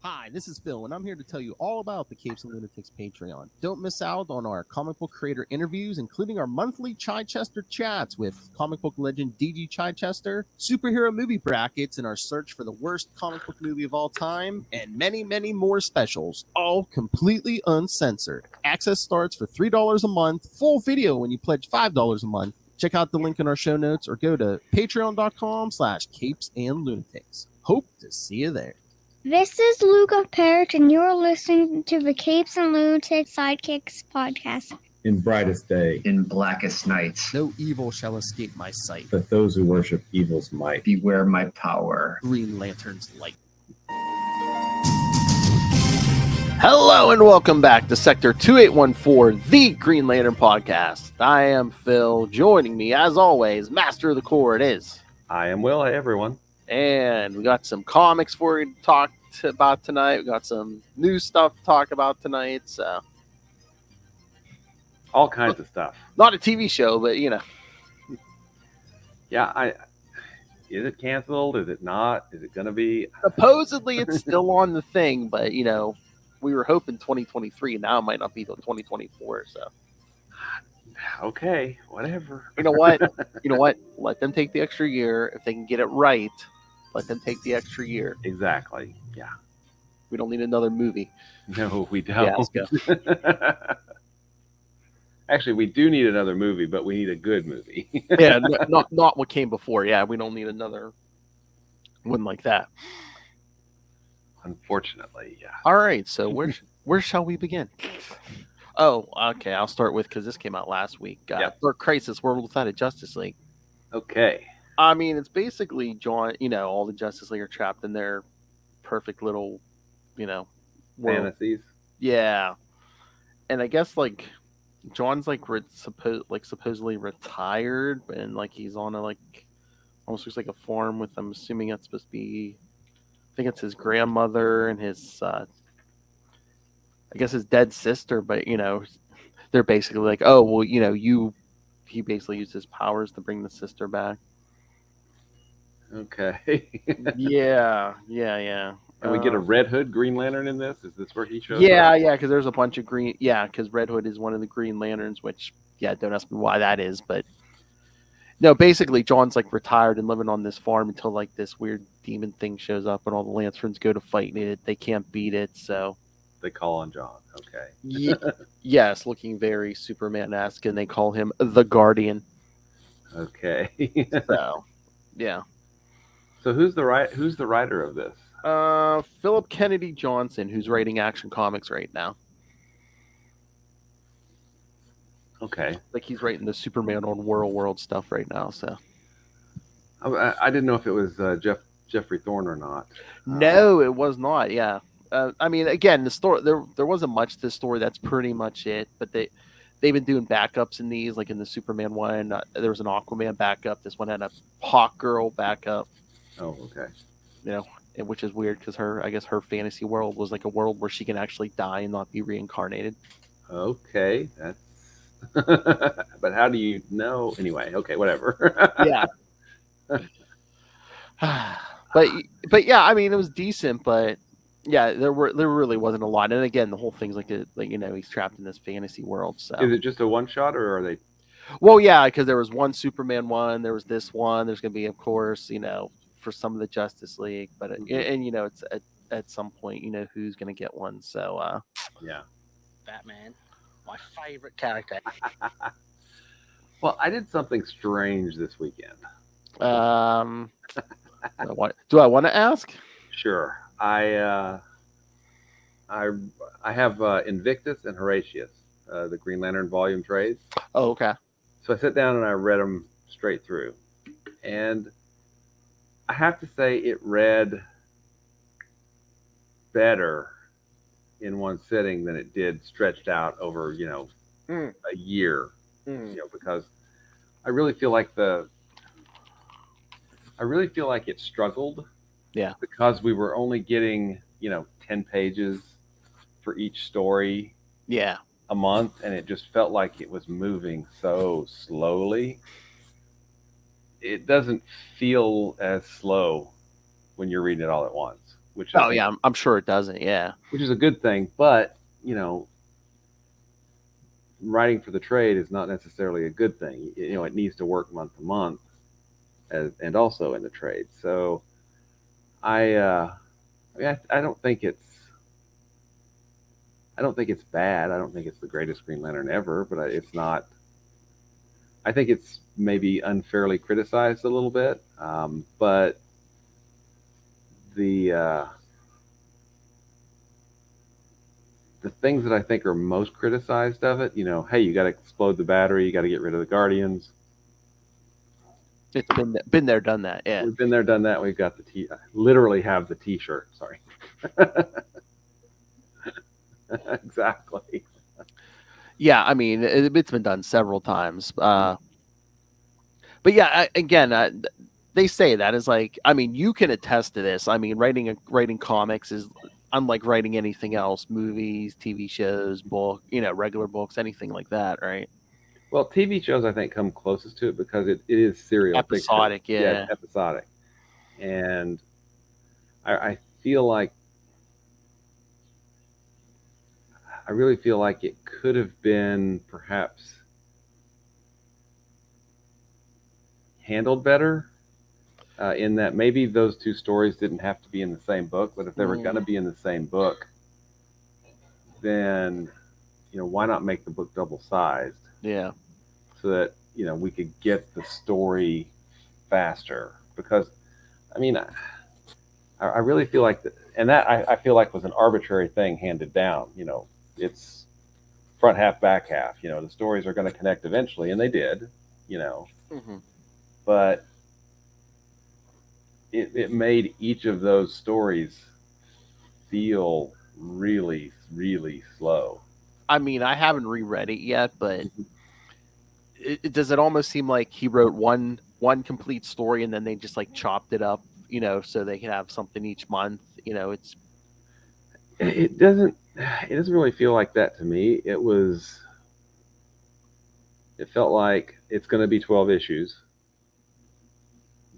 Hi, this is Phil, and I'm here to tell you all about the Capes and Lunatics Patreon. Don't miss out on our comic book creator interviews, including our monthly Chichester chats with comic book legend D.G. Chichester, superhero movie brackets in our search for the worst comic book movie of all time, and many, many more specials, all completely uncensored. Access starts for $3 a month, full video when you pledge $5 a month. Check out the link in our show notes or go to patreon.com/capesandlunatics. Hope to see you there. This is Luke of Perich, and you're listening to the Capes and Lunatics Sidekicks podcast. In brightest day, in blackest nights, No evil shall escape my sight. but those who worship evil's might. beware my power. Green Lantern's light. Hello and welcome back to Sector 2814, the Green Lantern podcast. I am Phil. Joining me, as always, Master of the Core it is. I am Will. Hey, everyone. And we got some comics for you to talk about tonight. We got some new stuff to talk about tonight. So, all kinds of stuff. Not a TV show, but you know. Yeah, is it canceled? Is it not? Is it going to be? Supposedly it's still on the thing, but you know, we were hoping 2023. Now it might not be till 2024. So. Okay, whatever. You know what? Let them take the extra year. If they can get it right, let them take the extra year. Exactly. Yeah. We don't need another movie. No, we don't. Yeah, let's go. Actually, we do need another movie, but we need a good movie. Yeah, not what came before. Yeah, we don't need another one like that. Unfortunately, yeah. All right, so where shall we begin? Oh, okay. I'll start with because this came out last week. Dark Crisis: World Without a Justice League. Okay. I mean, it's basically John. You know, all the Justice League are trapped in their perfect little, world. Fantasies. Yeah, and I guess like John's like supposedly retired, and like he's on a almost looks like a farm with. I'm assuming that's supposed to be. I think it's his grandmother and his. I guess his dead sister, but they're basically like, oh well, he basically used his powers to bring the sister back. Okay. yeah. And we get a Red Hood Green Lantern in this? Is this where he shows up? Yeah, because there's a bunch of green. Yeah, because Red Hood is one of the Green Lanterns, which, don't ask me why that is, but no, basically John's like retired and living on this farm until like this weird demon thing shows up and all the Lanterns go to fight it. They can't beat it, so they call on John. Okay. Yes, looking very Superman-esque, and they call him the Guardian. Okay. So, yeah. So who's the writer of this? Philip Kennedy Johnson, who's writing Action Comics right now. Okay. Like he's writing the Superman on World stuff right now. So I didn't know if it was Jeffrey Thorne or not. No, it was not. Yeah. I mean, again, the story there wasn't much to the story. That's pretty much it. But they've been doing backups in these, like in the Superman one. There was an Aquaman backup. This one had a Hawk Girl backup. Oh, okay. Which is weird because I guess her fantasy world was like a world where she can actually die and not be reincarnated. Okay, that's. But how do you know? Anyway, okay, whatever. Yeah. but yeah, I mean, it was decent, but yeah, there really wasn't a lot. And again, the whole thing's like he's trapped in this fantasy world. So is it just a one shot, or are they? Well, yeah, because there was one Superman one, there was this one. There's going to be, of course, for some of the Justice League, but and it's at some point, who's going to get one. So yeah, Batman, my favorite character. Well, I did something strange this weekend. Do I want to ask? Sure. I have Invictus and Horatius, the Green Lantern volume trades. Oh, okay. So I sat down and I read them straight through, and I have to say it read better in one sitting than it did stretched out over a year. Because I really feel like it struggled. Yeah. Because we were only getting 10 pages for each story. Yeah. A month, and it just felt like it was moving so slowly. It doesn't feel as slow when you're reading it all at once. which I Oh think, yeah, I'm sure it doesn't. Yeah. which is a good thing. But writing for the trade is not necessarily a good thing. It needs to work month to month, and also in the trade. So I don't think it's bad. I don't think it's the greatest Green Lantern ever, but it's not. I think it's maybe unfairly criticized a little bit, but the things that I think are most criticized of it, hey, you got to explode the battery, you got to get rid of the Guardians. It's been there, done that. Yeah. We've been there, done that. We've got literally have the T-shirt. Sorry. Exactly. Yeah, I mean, it's been done several times. But yeah, again, they say that is like, I mean, you can attest to this. I mean, writing comics is unlike writing anything else, movies, TV shows, regular books, anything like that, right? Well, TV shows I think come closest to it because it is serial Episodic, fiction. yeah. It's episodic, and I feel like I really feel like it could have been perhaps handled better, in that maybe those two stories didn't have to be in the same book, but if they were going to be in the same book, then why not make the book double sized? Yeah. So that we could get the story faster. Because I mean, I really feel like that I feel like was an arbitrary thing handed down. It's front half, back half. The stories are going to connect eventually, and they did. But it made each of those stories feel really, really slow. I mean, I haven't reread it yet, but does it almost seem like he wrote one complete story and then they just like chopped it up, so they can have something each month? It doesn't really feel like that to me. It felt like it's going to be 12 issues.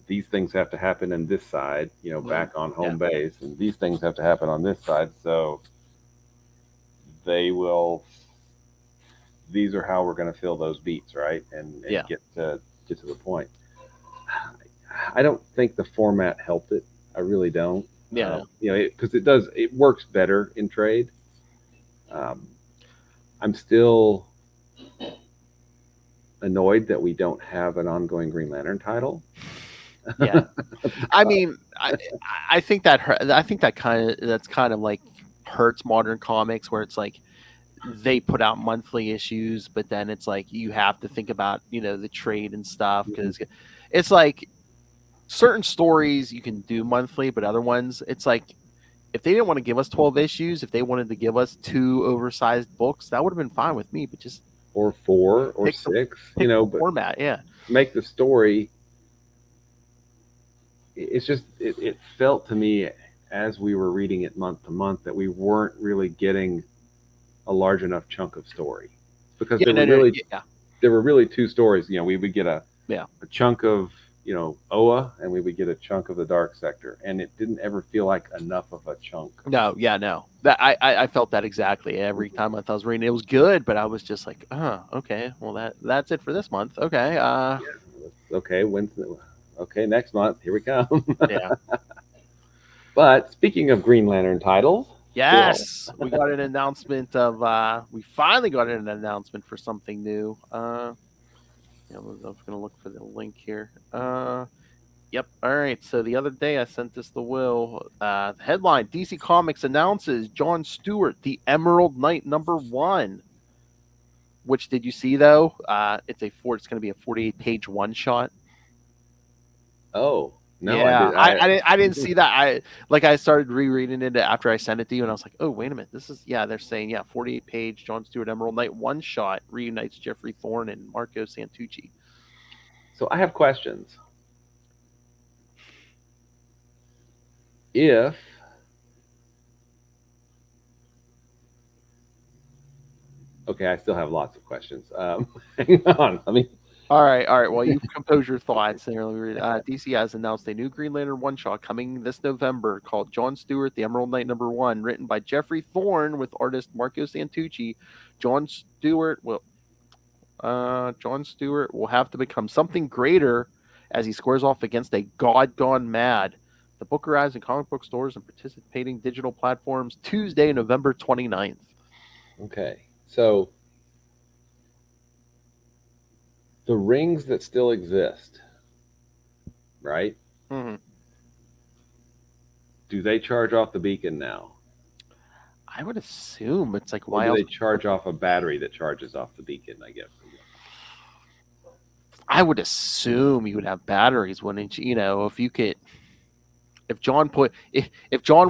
These things have to happen in this side, back on home base, and these things have to happen on this side. So these are how we're going to fill those beats, right? And get to the point. I don't think the format helped it. I really don't. Yeah. Because it works better in trade. I'm still annoyed that we don't have an ongoing Green Lantern title. Yeah. I mean, I think that's kind of like hurts modern comics, where it's like they put out monthly issues, but then it's like you have to think about the trade and stuff, because it's like certain stories you can do monthly, but other ones it's like if they didn't want to give us 12 issues, if they wanted to give us 2 oversized books, that would have been fine with me. But just or 4 or 6, but format, make the story. It's just it felt to me as we were reading it month to month that we weren't really getting a large enough chunk of story, because there were really 2 stories. We would get a chunk of Oa, and we would get a chunk of the Dark Sector, and it didn't ever feel like enough of a chunk. No. That I felt that exactly every time I was reading. It was good, but I was just like, okay, well that's it for this month. Okay, okay, okay, next month, here we come. Yeah. But speaking of Green Lantern titles, yes, we got an announcement of we finally got an announcement for something new. I was going to look for the link here. Yep. All right. So the other day I sent this to Will. The headline: DC Comics announces John Stewart, the Emerald Knight #1. Which did you see though? It's going to be a 48-page one shot. Oh no! Yeah, I didn't see that. I started rereading it after I sent it to you, and I was like, oh wait a minute, this is they're saying 48-page John Stewart Emerald Knight one shot reunites Jeffrey Thorne and Marco Santucci. So I have questions. Okay, I still have lots of questions. Hang on, All right. Well, you compose your thoughts. Here, let me read. DC has announced a new Green Lantern one-shot coming this November called John Stewart, The Emerald Knight #1, written by Jeffrey Thorne with artist Marco Santucci. John Stewart will have to become something greater as he squares off against a god gone mad. The book arrives in comic book stores and participating digital platforms Tuesday, November 29th. Okay, so the rings that still exist, right? Mm-hmm. Do they charge off the beacon now? I would assume it's like, Or why do else? they charge off a battery that charges off the beacon, I guess? I would assume you would have batteries, wouldn't you? You know, if John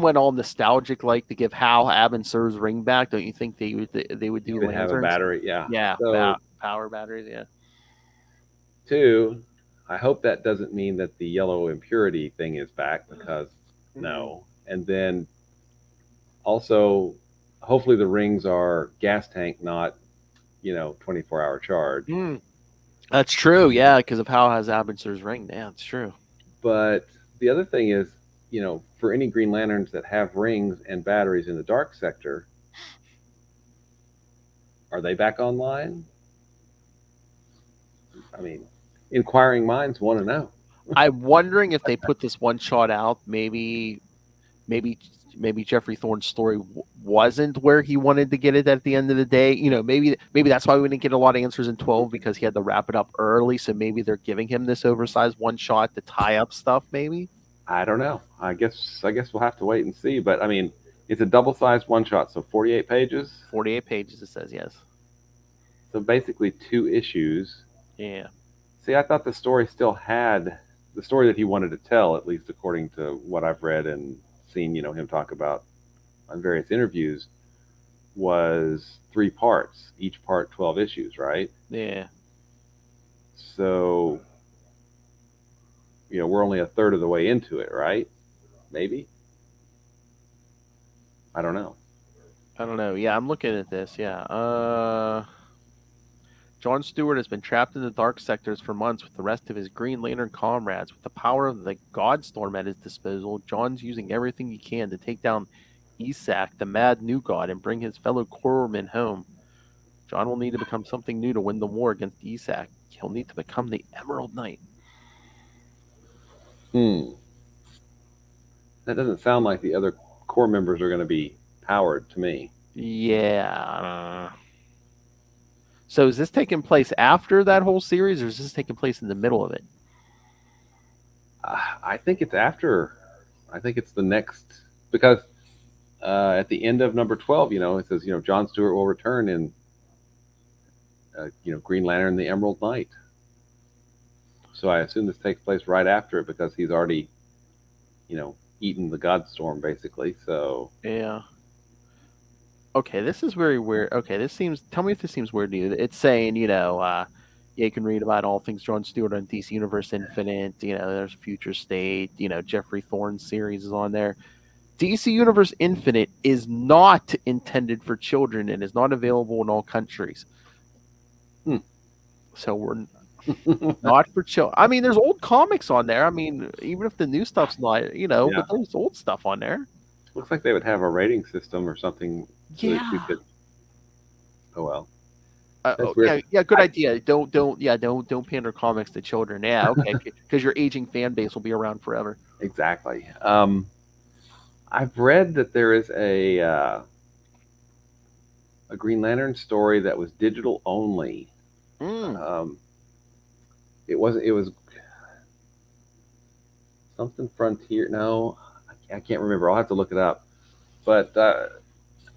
went all nostalgic like to give Hal, Ab, and Sir's ring back, don't you think they would do They have a lanterns? battery, yeah. Yeah, So, power batteries, yeah. 2, I hope that doesn't mean that the yellow impurity thing is back, because no. And then also, hopefully the rings are gas tank, not 24-hour charge. That's true, yeah, because of Hal has Ab and Sir's ring. Yeah, it's true. But the other thing is, for any Green Lanterns that have rings and batteries in the dark sector, are they back online? I mean, inquiring minds want to know. I'm wondering if they put this one shot out, maybe Jeffrey Thorne's story wasn't where he wanted to get it at the end of the day. Maybe that's why we didn't get a lot of answers in 12, because he had to wrap it up early. So maybe they're giving him this oversized one shot to tie up stuff. Maybe. I don't know. I guess we'll have to wait and see. But I mean, it's a double-sized one shot, so 48 pages. 48 pages, it says, yes. So basically 2 issues. Yeah. See, I thought the story still had the story that he wanted to tell, at least according to what I've read and seen, him talk about on various interviews, was 3 parts, each part 12 issues, right? Yeah. So, we're only a third of the way into it, right? Maybe. I don't know. Yeah, I'm looking at this. Yeah. John Stewart has been trapped in the dark sectors for months with the rest of his Green Lantern comrades. With the power of the Godstorm at his disposal, John's using everything he can to take down Isak, the mad new god, and bring his fellow Corpsmen home. John will need to become something new to win the war against Isak. He'll need to become the Emerald Knight. That doesn't sound like the other core members are going to be powered to me. Yeah. So is this taking place after that whole series, or is this taking place in the middle of it? I think it's after. I think it's the next, because at the end of number 12, it says, John Stewart will return in, Green Lantern, the Emerald Knight. So I assume this takes place right after it, because he's already, eaten the Godstorm, basically. So yeah. Okay, this is very weird. Okay, tell me if this seems weird to you. It's saying, you can read about all things John Stewart on DC Universe Infinite. There's Future State. Jeffrey Thorne's series is on there. DC Universe Infinite is not intended for children and is not available in all countries. So we're not for children. I mean, there's old comics on there. I mean, even if the new stuff's not, but there's old stuff on there. Looks like they would have a rating system or something. So Yeah. that you could... Oh well. Yeah, good idea. Don't pander comics to children. Yeah, okay, because your aging fan base will be around forever. Exactly. I've read that there is a Green Lantern story that was digital only. It was something Frontier. No, I can't remember. I'll have to look it up. But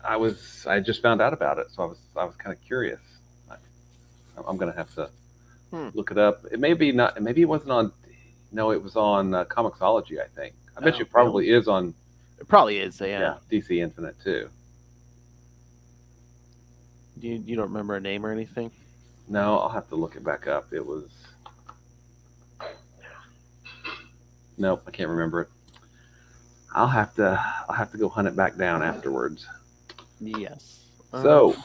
I just found out about it, so I was kind of curious. I'm gonna have to look it up. It may be not. Maybe it wasn't on. No, it was on Comixology, I think. I bet you it probably is on. It probably is. Yeah. DC Infinite too. You don't remember a name or anything? No, I'll have to look it back up. It was. Nope, I can't remember it. I'll have to go hunt it back down afterwards. Yes. So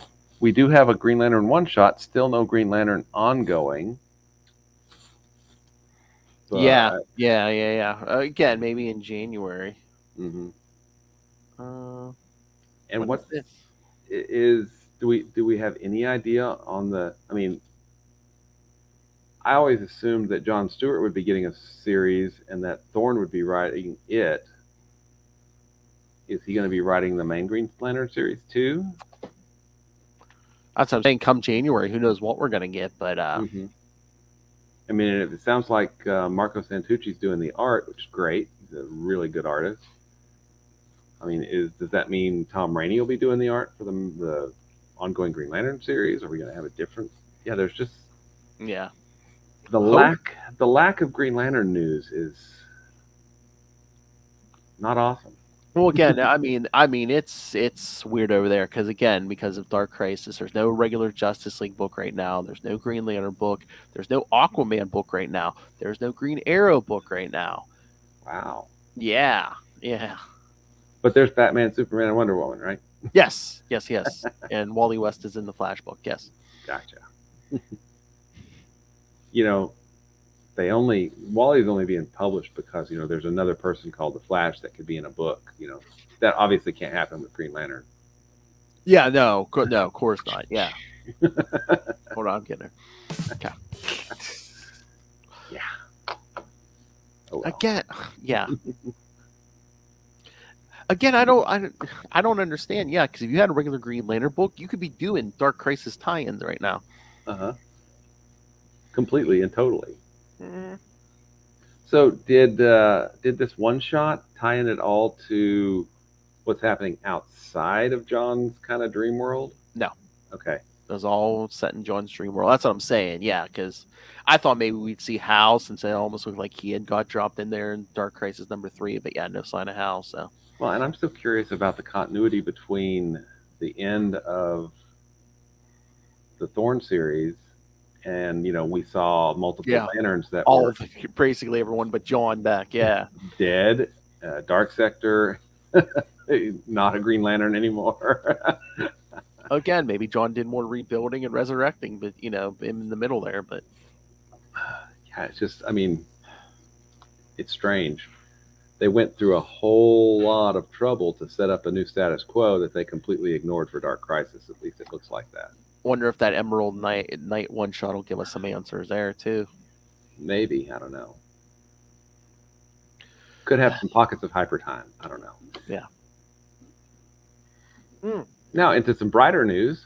we do have a Green Lantern one shot. Still no Green Lantern ongoing. Yeah. Again, maybe in January. Mhm. Uh, And what what's is this? do we have any idea on the? I mean, I always assumed that John Stewart would be getting a series and that Thorne would be writing it. Is he going to be writing the main Green Lantern series too? That's what I'm saying. Come January, who knows what we're gonna get? But Mm-hmm. I mean, it sounds like Marco Santucci's doing the art, which is great. He's a really good artist. I mean, does that mean Tom Rainey will be doing the art for the ongoing Green Lantern series? Are we going to have a different? Yeah, there's just the lack of Green Lantern news is not awesome. Well, again, I mean, it's weird over there because of Dark Crisis. There's no regular Justice League book right now. There's no Green Lantern book. There's no Aquaman book right now. There's no Green Arrow book right now. Wow. Yeah. But there's Batman, Superman, and Wonder Woman, right? Yes. And Wally West is in the Flash book. Yes. Gotcha. You know, Wally's only being published because there's another person called the Flash that could be in a book. That obviously can't happen with Green Lantern. Yeah, no, of course not. Yeah. Hold on, I'm getting her. Okay. Yeah. Oh, well. Again, yeah. Again, I don't understand. Yeah, because if you had a regular Green Lantern book, you could be doing Dark Crisis tie-ins right now. Completely and totally. Mm-hmm. So did this one shot tie in at all to what's happening outside of John's kind of dream world? No. Okay. It was all set in John's dream world. That's what I'm saying. Yeah, because I thought maybe we'd see Hal, since it almost looked like he had got dropped in there in Dark Crisis #3, but yeah, no sign of Hal. So. Well, and I'm still curious about the continuity between the end of the Thorne series and we saw multiple lanterns that all were basically everyone but John back. Yeah. Dead, Dark Sector, not a Green Lantern anymore. Again, maybe John did more rebuilding and resurrecting, but in the middle there. But yeah, it's just, I mean, it's strange. They went through a whole lot of trouble to set up a new status quo that they completely ignored for Dark Crisis. At least it looks like that. Wonder if that Emerald Night one shot will give us some answers there too. Maybe, I don't know. Could have some pockets of hyper time. I don't know. Yeah. Now into some brighter news.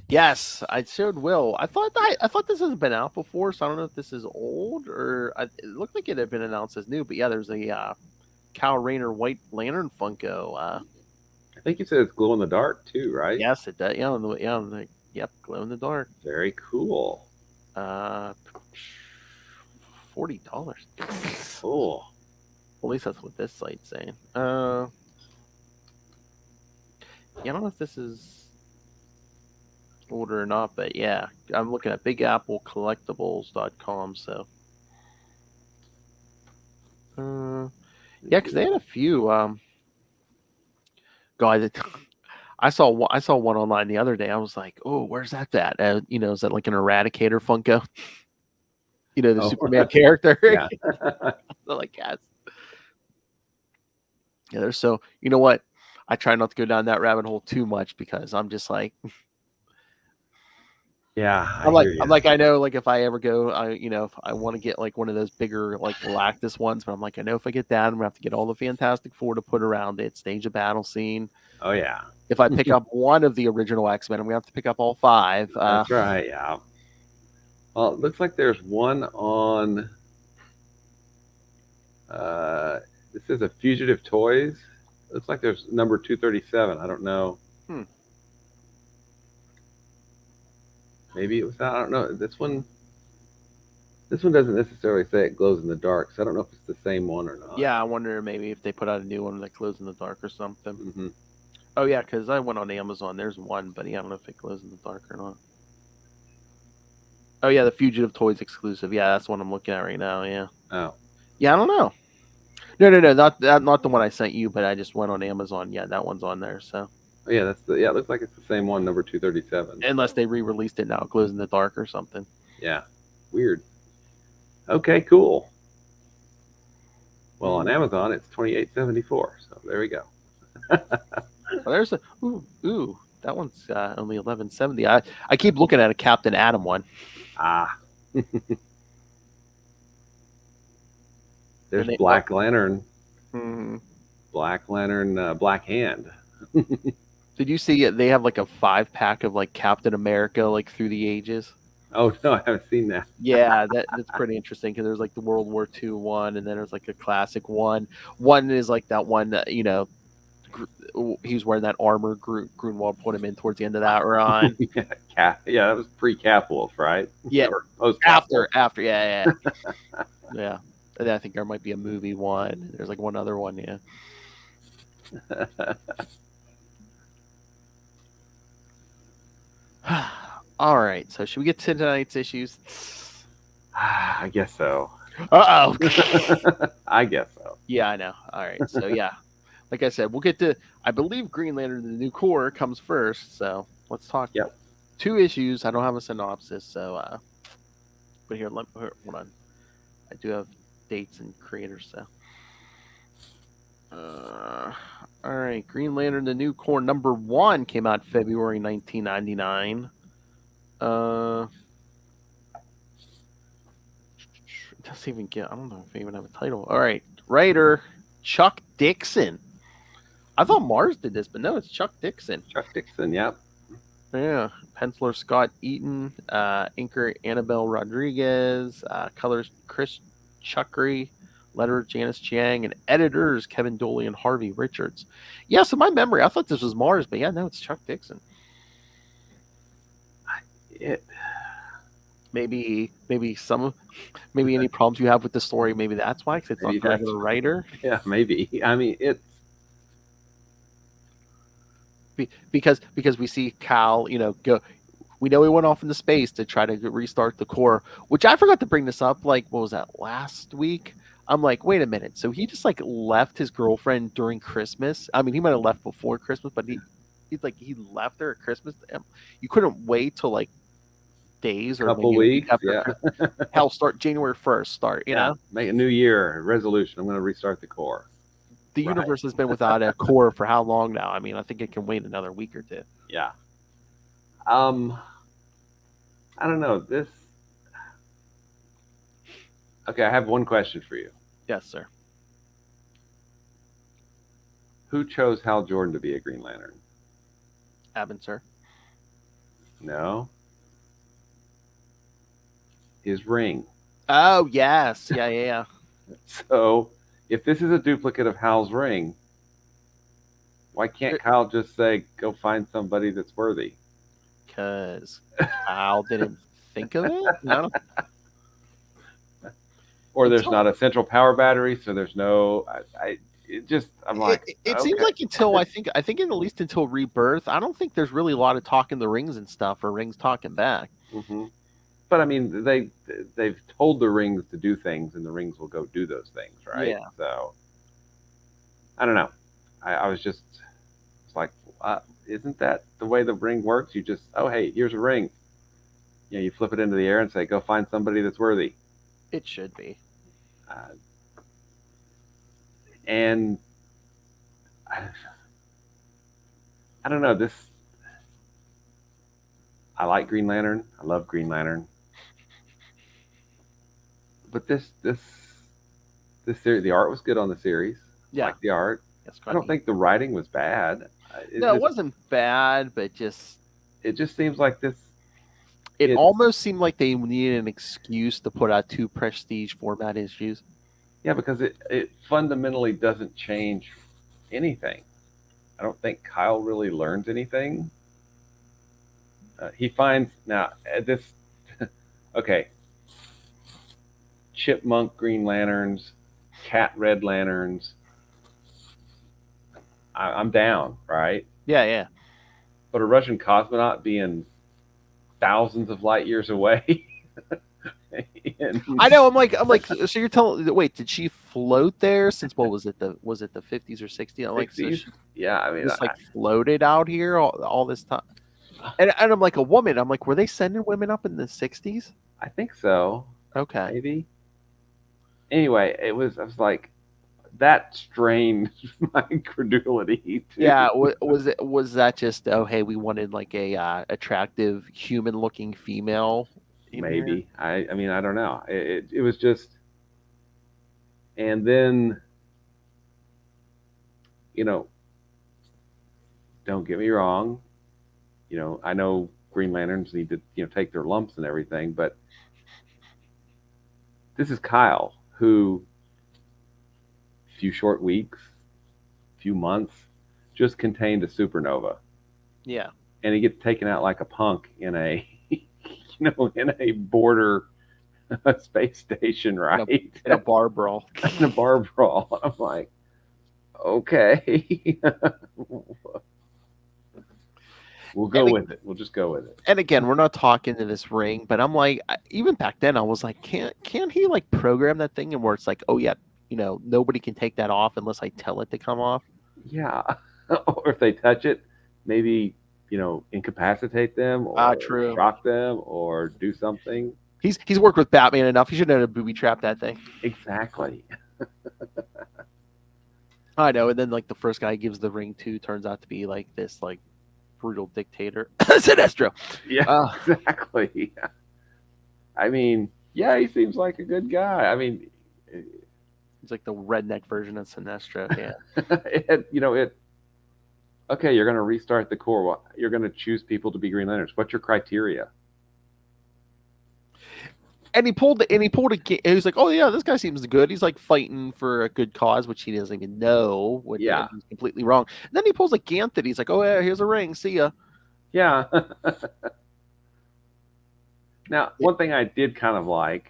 Yes, I showed Will. I thought this has been out before, so I don't know if this is old or it looked like it had been announced as new. But yeah, there's a Cal Raynor White Lantern Funko. I think you said it's glow in the dark too, right? Yes, it does. Yeah, yep, glow in the dark. Very cool. $40. Cool. At least that's what this site's saying. Yeah, I don't know if this is older or not, but yeah, I'm looking at BigAppleCollectibles.com. So, yeah, because they had a few. God, I saw one online the other day. I was like, oh, where's that at? Is that like an Eradicator Funko? The Superman character. Yeah. Like, yes. Yeah, there's so. You know what? I try not to go down that rabbit hole too much because I'm just like. Yeah, I'm like, I know, like if I ever go, if I want to get like one of those bigger like Galactus ones, but I'm like, I know if I get that, I'm gonna have to get all the Fantastic Four to put around it, stage a battle scene. Oh yeah. If I pick up one of the original X-Men, I'm gonna have to pick up all 5. That's right. Yeah. Well, it looks like there's one on. This is a Fugitive Toys. It looks like there's number 237. I don't know. Maybe it was that. I don't know. This one doesn't necessarily say it glows in the dark, so I don't know if it's the same one or not. Yeah, I wonder maybe if they put out a new one that glows in the dark or something. Mm-hmm. Oh yeah, because I went on Amazon. There's one, but yeah, I don't know if it glows in the dark or not. Oh yeah, the Fugitive Toys exclusive. Yeah, that's what I'm looking at right now. Yeah. Oh. Yeah, I don't know. No, not the one I sent you, but I just went on Amazon. Yeah, that one's on there. So. Oh, yeah, it looks like it's the same one, number 237. Unless they re-released it now, it glows in the dark or something. Yeah. Weird. Okay, cool. Well, on Amazon, it's $28.74. So there we go. Well, there's a ooh. That one's only $11.70. I keep looking at a Captain Atom one. Ah. There's Black Lantern. Mm-hmm. Black Lantern, Black Hand. Did you see it? They have like a 5-pack of like Captain America like through the ages. Oh no, I haven't seen that. Yeah, that's pretty interesting because there's like the World War II one, and then there's like a classic one. One is like that one that he was wearing that armor. Grunwald put him in towards the end of that run. Yeah, that was pre-Cap Wolf, right? Yeah, or post after, yeah. Yeah. And then I think there might be a movie one. There's like one other one, yeah. All right, so should we get to tonight's issues? I guess so. Uh-oh. I guess so. Yeah, I know. All right, so yeah. Like I said, we'll get to, I believe Green Lantern, the New Corps comes first, so let's talk. Yep. 2 issues. I don't have a synopsis, so, but here, hold on. I do have dates and creators, so. All right, Green Lantern, the New Corps #1 came out February 1999. It doesn't even get, I don't know if I even have a title. All right, writer Chuck Dixon. I thought Mars did this, but no, it's Chuck Dixon. Chuck Dixon, yep. Yeah, penciler Scott Eaton, inker Annabelle Rodriguez, colors Chris Chuckery, letterer Janice Chiang, and editors Kevin Doley and Harvey Richards. Yeah, so my memory, I thought this was Mars, but yeah, no, it's Chuck Dixon. Maybe any problems you have with the story, maybe that's why, because it's not regular writer. Yeah, maybe. I mean, it's because we see Cal, go. We know he went off into space to try to restart the Corps, which I forgot to bring this up. Like, what was that, last week? I'm like, wait a minute. So he just like left his girlfriend during Christmas. I mean, he might have left before Christmas, but he left her at Christmas. You couldn't wait till like days or couple weeks after hell, start January 1st, you know, make a new year resolution. I'm going to restart the Corps. The universe has been without a Corps for how long now? I mean, I think it can wait another week or two. Yeah. I don't know this. Okay, I have one question for you. Yes, sir. Who chose Hal Jordan to be a Green Lantern? Abin, sir. No. His ring. Oh, yes. Yeah. So, if this is a duplicate of Hal's ring, why can't Kyle just say, go find somebody that's worthy? Because Kyle didn't think of it? No. Or there's not a central power battery, so there's no... I'm like... It seems like until, I think at least until Rebirth, I don't think there's really a lot of talking the rings and stuff, or rings talking back. Mm-hmm. But I mean, they've told the rings to do things, and the rings will go do those things, right? Yeah. So I don't know. I was just like, isn't that the way the ring works? You just, oh hey, here's a ring. You flip it into the air and say, go find somebody that's worthy. It should be. And I don't know this. I like Green Lantern. I love Green Lantern. But this series, the art was good on the series. Yeah. I like the art. Yes, I don't think the writing was bad. It wasn't bad, but it just seems like this. It almost seemed like they needed an excuse to put out 2 prestige format issues. Yeah, because it fundamentally doesn't change anything. I don't think Kyle really learns anything. He finds now this. Okay. Chipmunk Green Lanterns, Cat Red Lanterns. I'm down, right? Yeah. But a Russian cosmonaut being thousands of light years away. I know. I'm like. So you're telling? Wait, did she float there since what was it? The 50s or 60s? I'm like, so yeah. I mean, just like floated out here all this time. And I'm like, a woman. I'm like, were they sending women up in the 60s? I think so. Okay. Maybe. Anyway, I was like, that strained my credulity too. Yeah, was that just, oh hey, we wanted like a attractive human looking female in here? Maybe. I mean, I don't know. It was just, and then, you know, don't get me wrong. You know, I know Green Lanterns need to, take their lumps and everything, but this is Kyle, who, few short weeks, few months, just contained a supernova. Yeah. And he gets taken out like a punk in a, in a border space station, right? In a bar brawl. In a bar brawl. I'm like, okay. We'll go with it. We'll just go with it. And again, we're not talking to this ring, but I'm like, even back then, I was like, can't he like program that thing and where it's like, oh yeah, nobody can take that off unless I tell it to come off. Yeah. Or if they touch it, maybe incapacitate them or True. shock them or do something. He's worked with Batman enough. He should know how to booby trap that thing. Exactly. I know. And then like the first guy he gives the ring to turns out to be like this like brutal dictator, Sinestro. Yeah, exactly. I mean, yeah, he seems like a good guy. I mean, he's like the redneck version of Sinestro. Yeah. Okay, you're going to restart the Corps. You're going to choose people to be Green Lanterns. What's your criteria? And he pulled he was like, oh yeah, this guy seems good. He's like fighting for a good cause, which he doesn't even know. Yeah. He's completely wrong. And then he pulls a Ganthet. He's like, oh yeah, here's a ring. See ya. Yeah. Now, one thing I did kind of like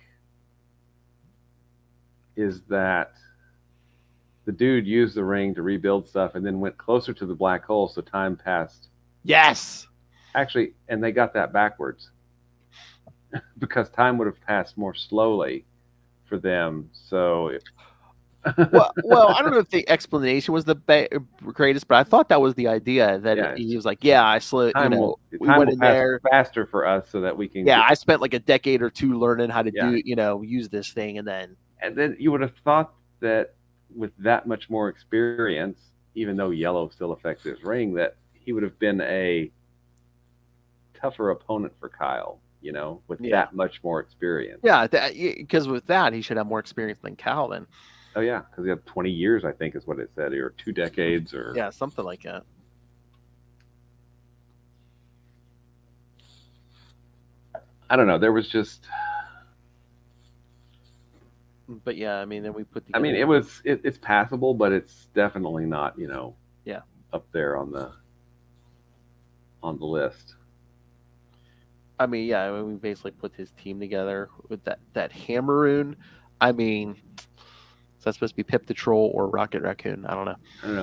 is that the dude used the ring to rebuild stuff and then went closer to the black hole, so time passed. Yes. Actually, and they got that backwards. Because time would have passed more slowly for them. So, well, I don't know if the explanation was the greatest, but I thought that was the idea. That he was like, "Yeah, I slowed. Time we time went will in pass there faster for us, so that we can. Yeah, I spent like a decade or two learning how to do, use this thing, and then you would have thought that with that much more experience, even though yellow still affects his ring, that he would have been a tougher opponent for Kyle. With that much more experience. Yeah, because with that, he should have more experience than Cal then. Oh, yeah, because he had 20 years, I think is what it said, or 2 decades. Or yeah, something like that. I don't know. There was just... But yeah, I mean, then we put together... I mean, it's passable, but it's definitely not, up there on the list. I mean, yeah, we basically put his team together with that Hammeroon. I mean, is that supposed to be Pip the Troll or Rocket Raccoon? I don't know.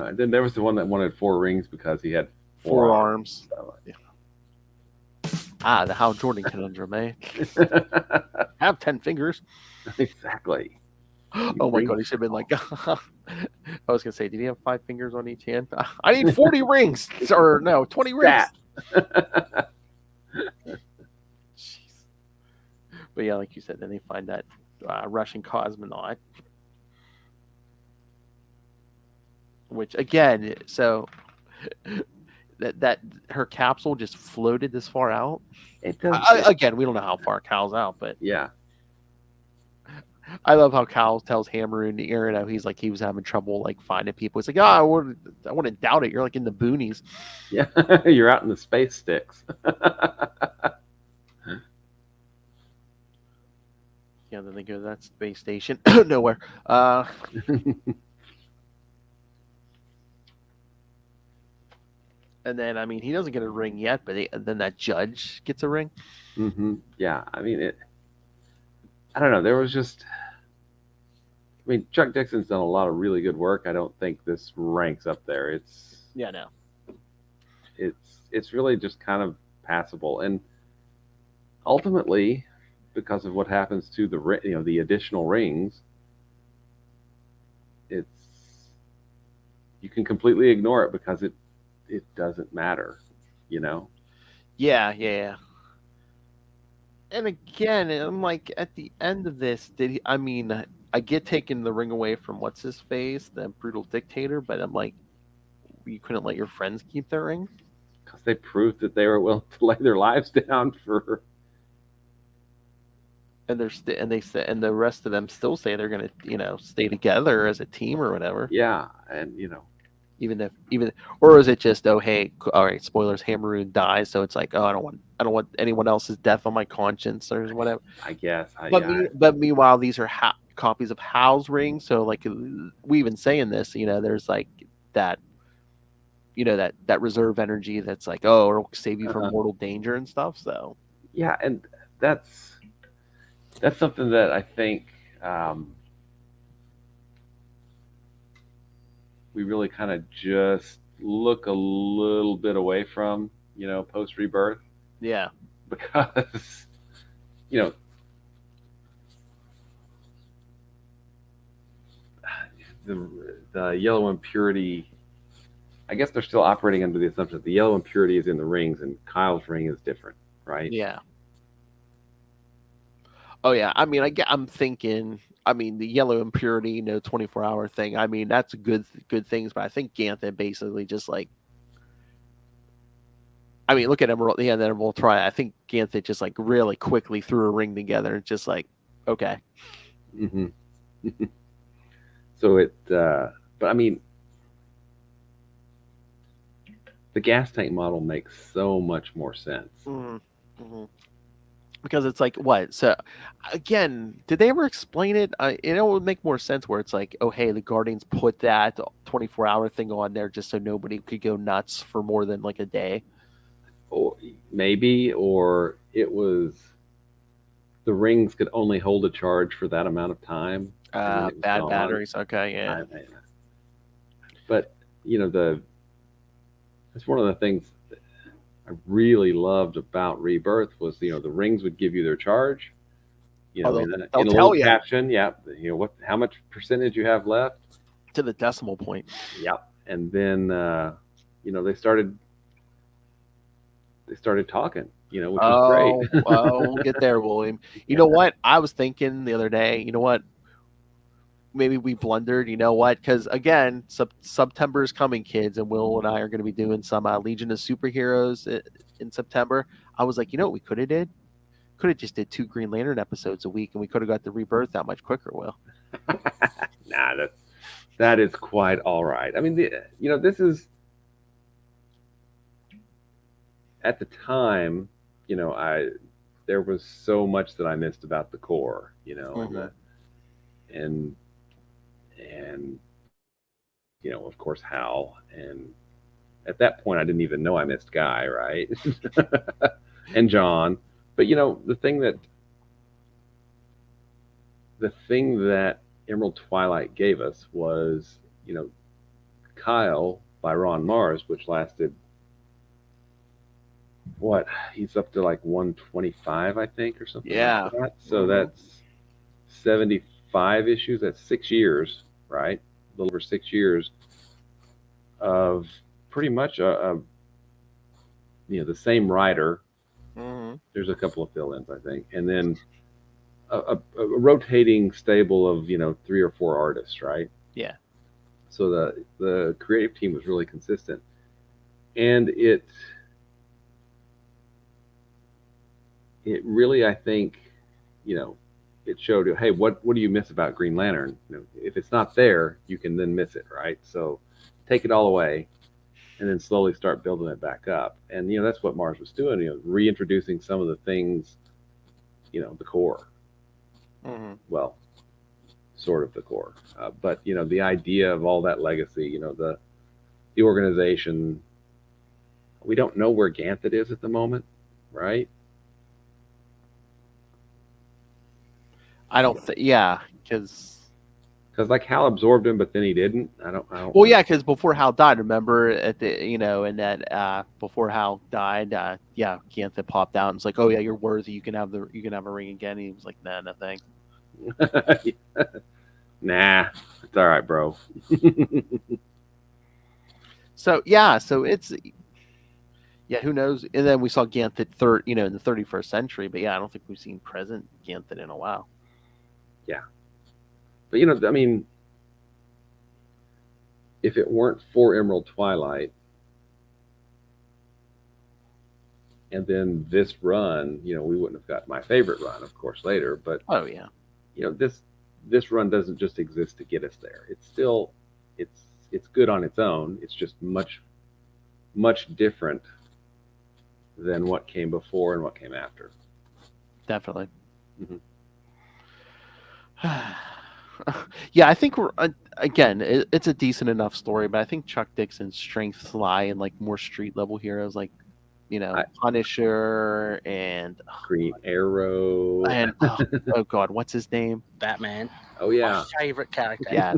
And then there was the one that wanted 4 rings because he had 4 arms. So, the Hal Jordan conundrum, eh? Have 10 fingers. Exactly. Oh my God, he should have been like, I was going to say, did he have 5 fingers on each hand? I need 40 rings. Or no, 20 rings. But yeah, like you said, then they find that Russian cosmonaut, which again, so that her capsule just floated this far out. It does. Again, we don't know how far Cal's out, but yeah, I love how Cal tells Hammeroon, he's like he was having trouble like finding people. He's like, I wouldn't doubt it. You're like in the boonies. Yeah, you're out in the space sticks. Yeah, then they go to that space station. Nowhere. And then, I mean, he doesn't get a ring yet, but then that judge gets a ring. Mm-hmm. Yeah, I mean, I don't know. There was just... I mean, Chuck Dixon's done a lot of really good work. I don't think this ranks up there. It's... Yeah, no. It's really just kind of passable. And ultimately... because of what happens to the additional rings, you can completely ignore it because it doesn't matter, Yeah. And again, I'm like, at the end of this, did he? I mean, I get taking the ring away from what's his face, the brutal dictator, but I'm like, you couldn't let your friends keep their rings? Because they proved that they were willing to lay their lives down for. And and the rest of them still say they're gonna, stay together as a team or whatever. Yeah, and Even or is it just, oh hey, all right, spoilers, Hammerun dies, so it's like, oh, I don't want anyone else's death on my conscience or whatever. I guess. But meanwhile, these are copies of Hal's rings, so like we even say in this, there's like that, that reserve energy that's like, oh, it'll save you from mortal danger and stuff. So yeah, and that's something that I think we really kind of just look a little bit away from, post rebirth. Yeah. Because, the yellow impurity, I guess they're still operating under the assumption that the yellow impurity is in the rings and Kyle's ring is different, right? Yeah. Oh yeah. I mean, I'm thinking. I mean, the yellow impurity, 24-hour thing. I mean, that's good things. But I think Ganthet basically just like. I mean, look at Emerald. Yeah, then we'll try. I think Ganthet just like really quickly threw a ring together and just like, okay. Mm-hmm. So but I mean, the gas tank model makes so much more sense. Mm-hmm. Because it's like, what? So, again, did they ever explain it? It would make more sense where it's like, oh, hey, the Guardians put that 24-hour thing on there just so nobody could go nuts for more than like a day. Or maybe, or it was the rings could only hold a charge for that amount of time. Bad batteries. Okay, yeah. But that's one of the things that I really loved about Rebirth was the rings would give you their charge. In a little caption, yeah. How much percentage you have left to the decimal point. Yep, and then they started talking. Which was great. We'll get there, William. You know what? I was thinking the other day. You know what? Maybe we blundered. You know what? Because again, September is coming, kids, and Will and I are going to be doing some Legion of Superheroes in September. I was like, you know what we could have did? Could have just did 2 Green Lantern episodes a week, and we could have got the Rebirth that much quicker. Will. Nah, that is quite all right. I mean, this is at the time. There was so much that I missed about the core. Mm-hmm. and of course Hal, and at that point I didn't even know I missed Guy, right? And John. But the thing that Emerald Twilight gave us was Kyle by Ron Mars, which lasted he's up to like 125 I think or something like that. So that's 75 issues. That's 6 years, right? A little over 6 years of pretty much the same writer. Mm-hmm. There's a couple of fill-ins, I think, and then a rotating stable of 3 or 4 artists, right? Yeah. So the creative team was really consistent, and it really, I think, it showed you, hey, what do you miss about Green Lantern? If it's not there, you can then miss it, right? So take it all away, and then slowly start building it back up. And that's what Mars was doing, reintroducing some of the things, the core. Mm-hmm. Well, sort of the core, but the idea of all that legacy, the organization. We don't know where Ganthet is at the moment, right? I don't think, yeah, because like Hal absorbed him, but then he didn't. I don't. Well, yeah, because before Hal died, remember at the and that before Hal died, Ganthet popped out and it's like, oh yeah, you're worthy. You can have a ring again. And he was like, nah, no thanks. Nah, it's all right, bro. So it's Yeah, who knows? And then we saw Ganthet in the 31st century, but yeah, I don't think we've seen present Ganthet in a while. Yeah. But I mean, if it weren't for Emerald Twilight and then this run, we wouldn't have got my favorite run, of course, later. But oh yeah, this run doesn't just exist to get us there. It's still it's good on its own. It's just much different than what came before and what came after. definitely. Mm-hmm. Yeah, I think we're again. It's a decent enough story, but I think Chuck Dixon's strengths lie in like more street level heroes, like Punisher and Green Arrow and oh god, what's his name? Batman. Oh yeah, My favorite character. Yeah.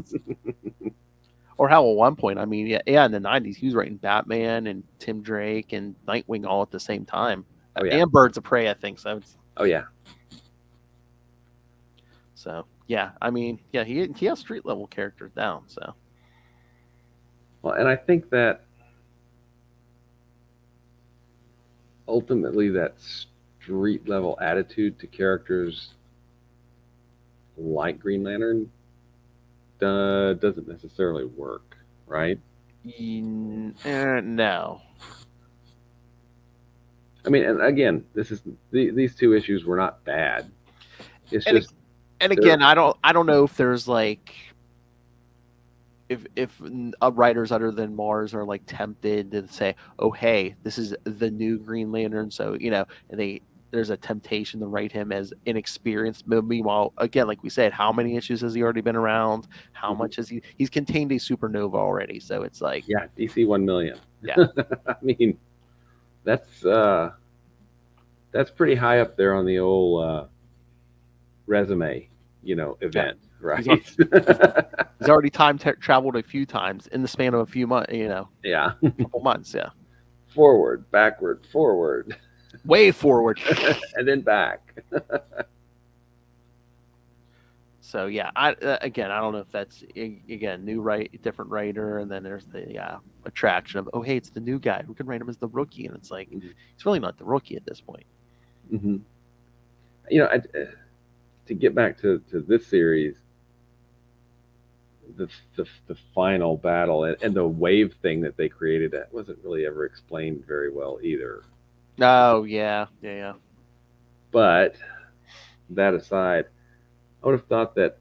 Or how at one point, I mean, yeah, in the 90s, he was writing Batman and Tim Drake and Nightwing all at the same time. Oh, yeah. And Birds of Prey, I think. So. Oh yeah. So yeah, I mean, yeah, he has street level characters down. So. Well, and I think that ultimately that street level attitude to characters like Green Lantern doesn't necessarily work, right? No. I mean, and again, these two issues were not bad. It's just, and again, I don't know if there's like if writers other than Mars are like tempted to say, oh hey, this is the new Green Lantern, so and there's a temptation to write him as inexperienced. Meanwhile, again, like we said, how many issues has he already been around? How much has he's contained a supernova already? So it's like, yeah, DC 1 million. Yeah. I mean, that's pretty high up there on the old resume, event, right? He's already time traveled a few times in the span of a few months, Yeah. couple months, yeah. Forward, backward, forward. Way forward. And then back. So yeah, I don't know if that's different writer, and then there's the attraction of, oh hey, it's the new guy, we can write him as the rookie, and it's like he's really not the rookie at this point. Mm-hmm. To get back to this series, the final battle and the wave thing that they created, that wasn't really ever explained very well either. Oh yeah. But that aside, I would have thought that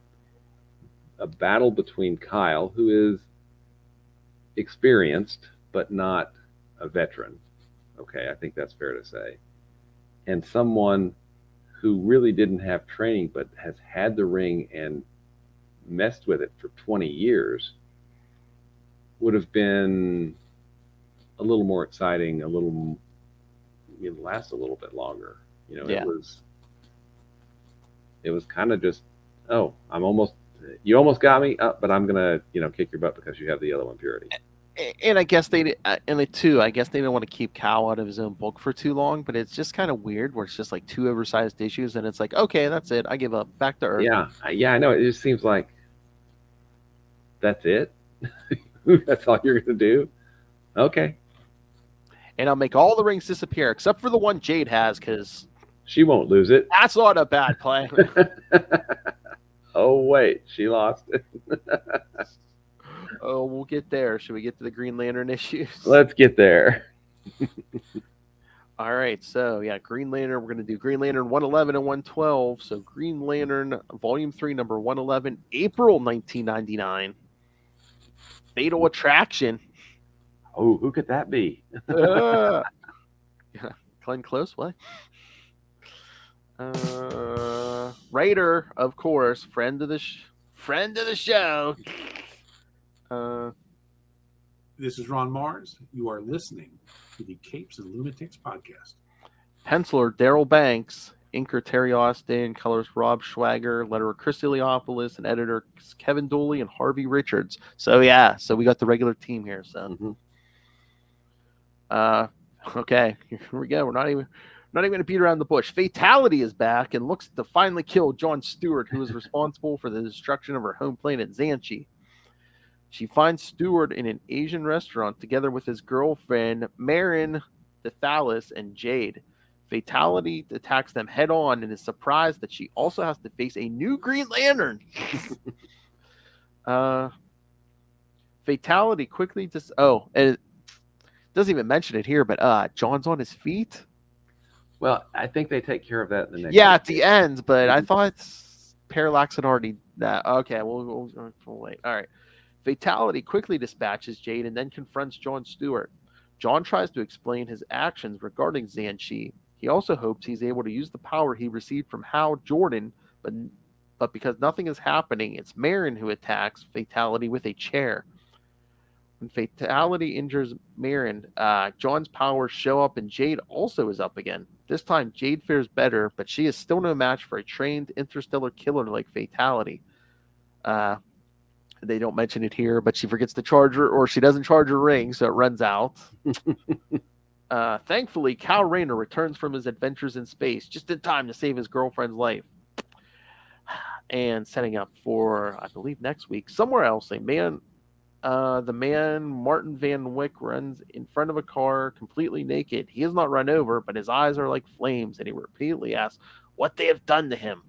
a battle between Kyle, who is experienced but not a veteran, okay, I think that's fair to say, and someone who really didn't have training but has had the ring and messed with it for 20 years, would have been a little more exciting, last a little bit longer. It was kind of just, oh, you almost got me, but I'm gonna kick your butt because you have the yellow impurity. And I guess I guess they didn't want to keep Cal out of his own book for too long, but it's just kind of weird where it's just like two oversized issues, and it's like, okay, that's it, I give up, back to Earth. Yeah, I know. It just seems like that's it. That's all you're gonna do. Okay. And I'll make all the rings disappear except for the one Jade has, because she won't lose it. That's not a bad play. Oh wait, she lost it. Oh, we'll get there. Should we get to the Green Lantern issues? Let's get there. All right, so yeah, Green Lantern. We're going to do Green Lantern 111 and 112. So Green Lantern Volume 3, number 111, April 1999. Fatal Attraction. Oh, who could that be? Yeah, Glenn Close, what? Writer, of course, friend of the show. This is Ron Mars. You are listening to the Capes and Lunatics podcast. Penciler Daryl Banks, inker Terry Austin, colors Rob Schwager, letterer Chris Iliopoulos, and editor Kevin Dooley and Harvey Richards. So yeah, we got the regular team here. So, okay, here we go. We're not even going to beat around the bush. Fatality is back and looks to finally kill John Stewart, who is responsible for the destruction of her home planet Xanchi. She finds Stewart in an Asian restaurant together with his girlfriend, Marin Thalas, and Jade. Fatality attacks them head on and is surprised that she also has to face a new Green Lantern. Fatality quickly and it doesn't even mention it here, but John's on his feet. Well, I think they take care of that in the next. Yeah, at the end, but I thought Parallax had already. Okay, we'll wait. All right. Fatality quickly dispatches Jade and then confronts John Stewart. John tries to explain his actions regarding Xanshi. He also hopes he's able to use the power he received from Hal Jordan, but because nothing is happening, it's Marin who attacks Fatality with a chair. When Fatality injures Marin, John's powers show up and Jade also is up again. This time, Jade fares better, but she is still no match for a trained interstellar killer like Fatality. They don't mention it here, but she forgets to charge her, or she doesn't charge her ring, so it runs out. Thankfully, Cal Raynor returns from his adventures in space just in time to save his girlfriend's life. And setting up for, I believe, next week, somewhere else, the man Martin Van Wyck runs in front of a car completely naked. He is not run over, but his eyes are like flames, and he repeatedly asks what they have done to him.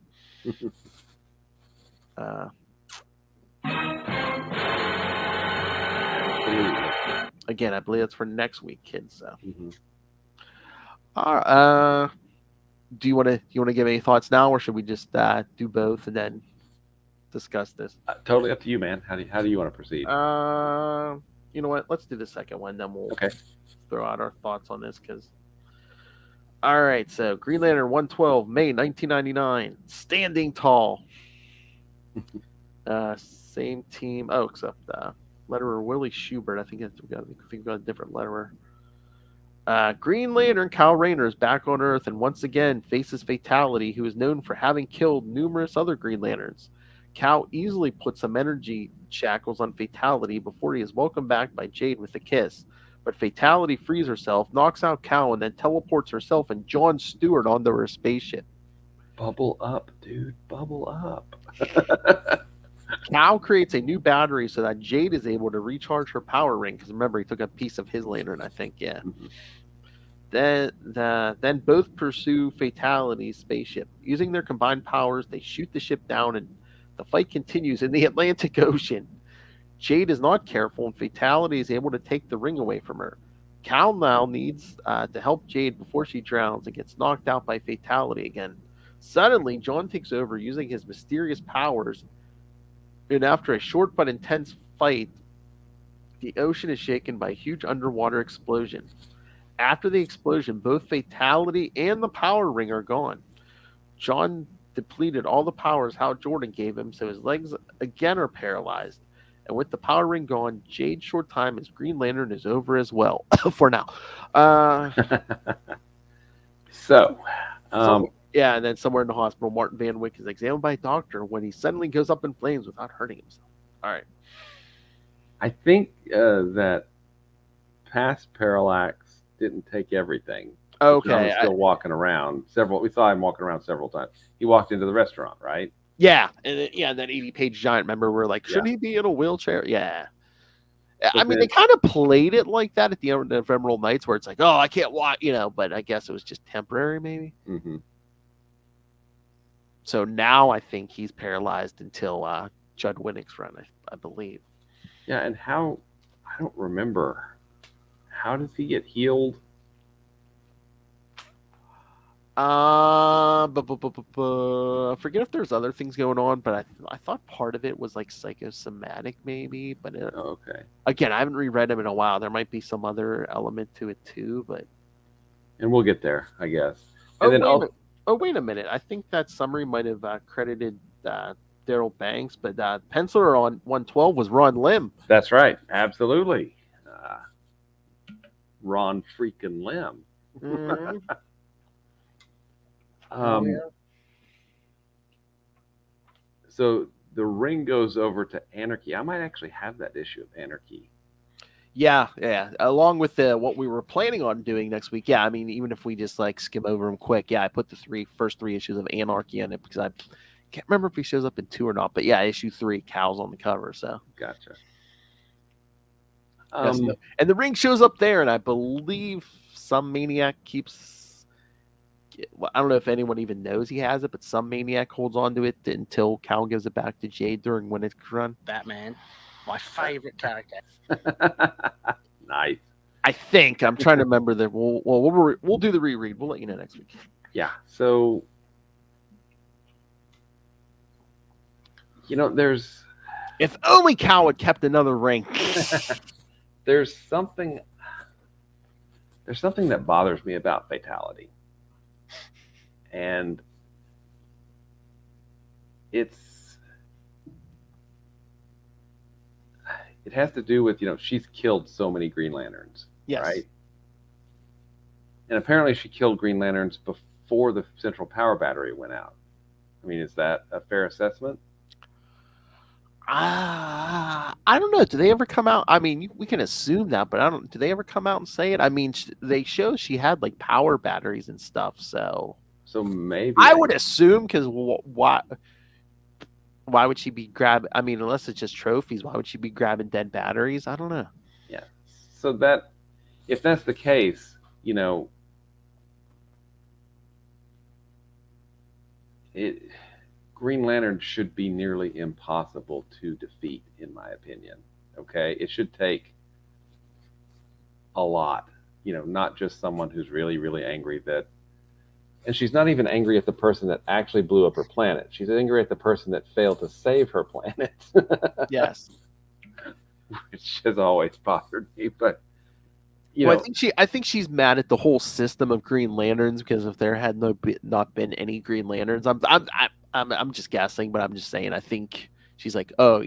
Again, I believe that's for next week, kids. So, do you want to give any thoughts now, or should we just do both and then discuss this? Totally up to you, man. How do you want to proceed? You know what? Let's do the second one, then we'll throw out our thoughts on this. All right, so Green Lantern 112, May 1999, Standing Tall. Same team. Oh, except letterer Willie Schubert. I think we got a different letterer. Green Lantern Cal Raynor is back on Earth and once again faces Fatality, who is known for having killed numerous other Green Lanterns. Cal easily puts some energy shackles on Fatality before he is welcomed back by Jade with a kiss. But Fatality frees herself, knocks out Cal, and then teleports herself and John Stewart onto her spaceship. Bubble up, dude. Bubble up. Cal creates a new battery so that Jade is able to recharge her power ring. Because remember, he took a piece of his lantern, I think. Yeah. Then both pursue Fatality's spaceship. Using their combined powers, they shoot the ship down, and the fight continues in the Atlantic Ocean. Jade is not careful, and Fatality is able to take the ring away from her. Cal now needs to help Jade before she drowns and gets knocked out by Fatality again. Suddenly, John takes over using his mysterious powers, and after a short but intense fight, the ocean is shaken by a huge underwater explosion. After the explosion, both Fatality and the power ring are gone. John depleted all the powers Hal Jordan gave him, so his legs again are paralyzed. And with the power ring gone, Jade's short time as Green Lantern is over as well, for now. Yeah, and then somewhere in the hospital, Martin Van Wyck is examined by a doctor when he suddenly goes up in flames without hurting himself. All right. I think that past Parallax didn't take everything. Okay. John was still walking around. We saw him walking around several times. He walked into the restaurant, right? Yeah, and that 80-page giant. Remember, we're like, shouldn't he be in a wheelchair? Yeah. I mean, they kind of played it like that at the end of Ephemeral Nights, where it's like, oh, I can't walk, but I guess it was just temporary, maybe. Mm-hmm. So now I think he's paralyzed until Judd Winnick's run, I believe. Yeah, and I don't remember. How does he get healed? I forget if there's other things going on, but I thought part of it was like psychosomatic, maybe. But okay. Again, I haven't reread them in a while. There might be some other element to it too, and we'll get there, I guess. Wait a minute. I think that summary might have credited Daryl Banks, but penciler on 112 was Ron Lim. That's right. Absolutely. Ron freaking Lim. Mm-hmm. So the ring goes over to Anarchy. I might actually have that issue of Anarchy. Yeah. Along with what we were planning on doing next week. Yeah, I mean, even if we just skim over them quick. Yeah, I put the first three issues of Anarchy in it because I can't remember if he shows up in 2 or not. But yeah, issue 3, Cal's on the cover. So gotcha. And the ring shows up there, and I believe some maniac keeps. Well, I don't know if anyone even knows he has it, but some maniac holds on to it until Cal gives it back to Jade during Lunatics run. Batman, my favorite character. Nice. I think I'm trying to remember that. We'll do the reread. We'll let you know next week. Yeah. So, there's. If only Cal had kept another ring. There's something that bothers me about Fatality. And it has to do with, she's killed so many Green Lanterns. Yes. Right? And apparently she killed Green Lanterns before the Central Power Battery went out. I mean, is that a fair assessment? I don't know. Do they ever come out? I mean, we can assume that, but do they ever come out and say it? I mean, they show she had like power batteries and stuff. So maybe I would assume, because why would she be grabbing? I mean, unless it's just trophies, why would she be grabbing dead batteries? I don't know. Yeah. So that, if that's the case, Green Lantern should be nearly impossible to defeat, in my opinion. Okay? It should take a lot, not just someone who's really, really angry that. And she's not even angry at the person that actually blew up her planet. She's angry at the person that failed to save her planet. Yes. Which has always bothered me. But, I think she's mad at the whole system of Green Lanterns, because if there had not been any Green Lanterns, I'm just guessing, but I'm just saying, I think she's like, oh,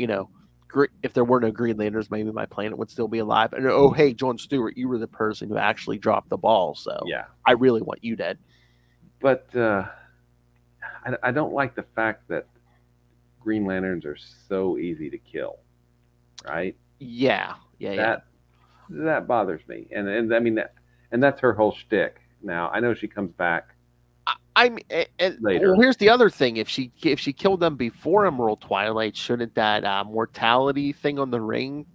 if there were no Green Lanterns, maybe my planet would still be alive. And oh, hey, John Stewart, you were the person who actually dropped the ball, so yeah, I really want you dead. But I don't like the fact that Green Lanterns are so easy to kill, right? Yeah. That bothers me, and I mean that's her whole shtick. Now I know she comes back. Later. Well, here's the other thing: if she killed them before Emerald Twilight, shouldn't that mortality thing on the ring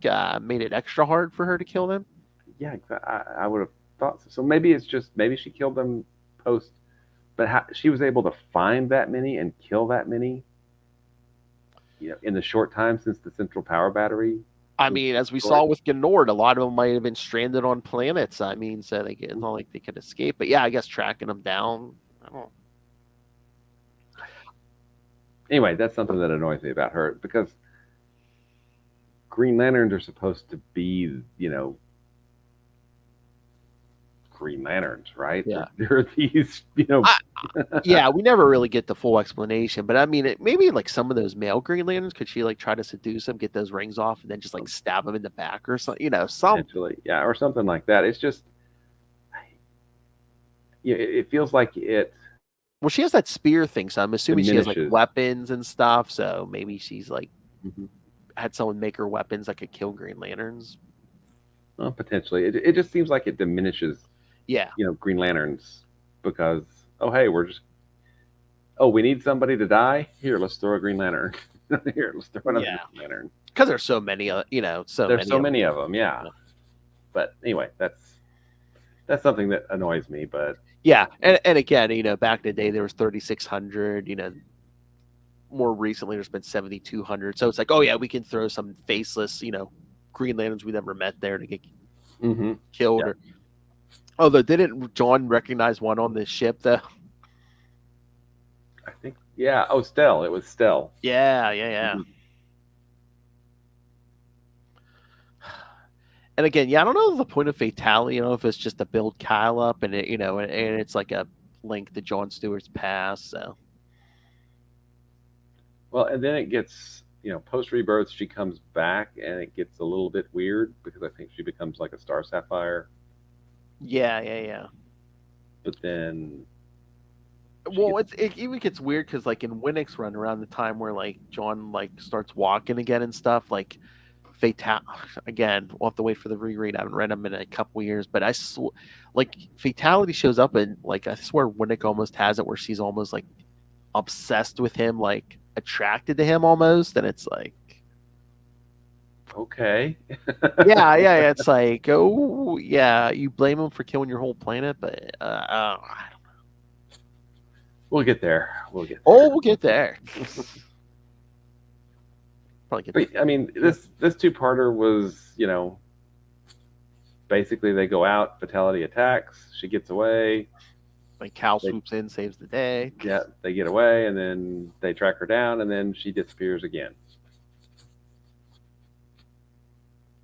made it extra hard for her to kill them? Yeah, I would have thought so. So maybe she killed them post, but she was able to find that many and kill that many, in the short time since the Central Power Battery. I mean, as we saw with Gnord, a lot of them might have been stranded on planets. I mean, so it's not like they could escape. But yeah, I guess tracking them down. I don't know. Anyway, that's something that annoys me about her, because Green Lanterns are supposed to be, Green Lanterns, right? Yeah. There are these, Yeah, we never really get the full explanation, but I mean, maybe like some of those male Green Lanterns, could she like try to seduce them, get those rings off, and then just like stab them in the back or something, Potentially, yeah, or something like that. It's just, it feels like it. Well, she has that spear thing, so I'm assuming she has like weapons and stuff. So maybe she's like had someone make her weapons that could kill Green Lanterns. Well, potentially, it just seems like it diminishes. Yeah. Green Lanterns, because we need somebody to die. Here, let's throw a Green Lantern. Here, let's throw another Green Lantern. Because there's so many, there's so many of them. Yeah. But anyway, that's something that annoys me. But yeah, and again, back in the day there was 3,600. More recently there's been 7,200. So it's like, oh yeah, we can throw some faceless, Green Lanterns we never met there to get killed. Yeah. Or although didn't John recognize one on this ship though? I think, yeah. Oh, Stell. It was Stell. Yeah. And again, I don't know the point of Fatality. If it's just to build Kyle up, and and it's like a link to John Stewart's past. So, well, and then it gets, post Rebirth, she comes back, and it gets a little bit weird, because I think she becomes like a Star Sapphire. Yeah. But then, it even gets weird because like in Winnick's run, around the time where like John like starts walking again and stuff, like again, we'll have to wait for the reread. I haven't read them in a couple years, but like Fatality shows up, and like I swear Winnick almost has it where she's almost like obsessed with him, like attracted to him almost, and it's like okay. Yeah. It's like, oh, yeah, you blame him for killing your whole planet, but We'll get there. We'll get there. oh, we'll get there. Probably get there. But, I mean, this two-parter was, basically they go out, fatality attacks, she gets away. Like Cal swoops in, saves the day. Yeah, they get away, and then they track her down, and then she disappears again.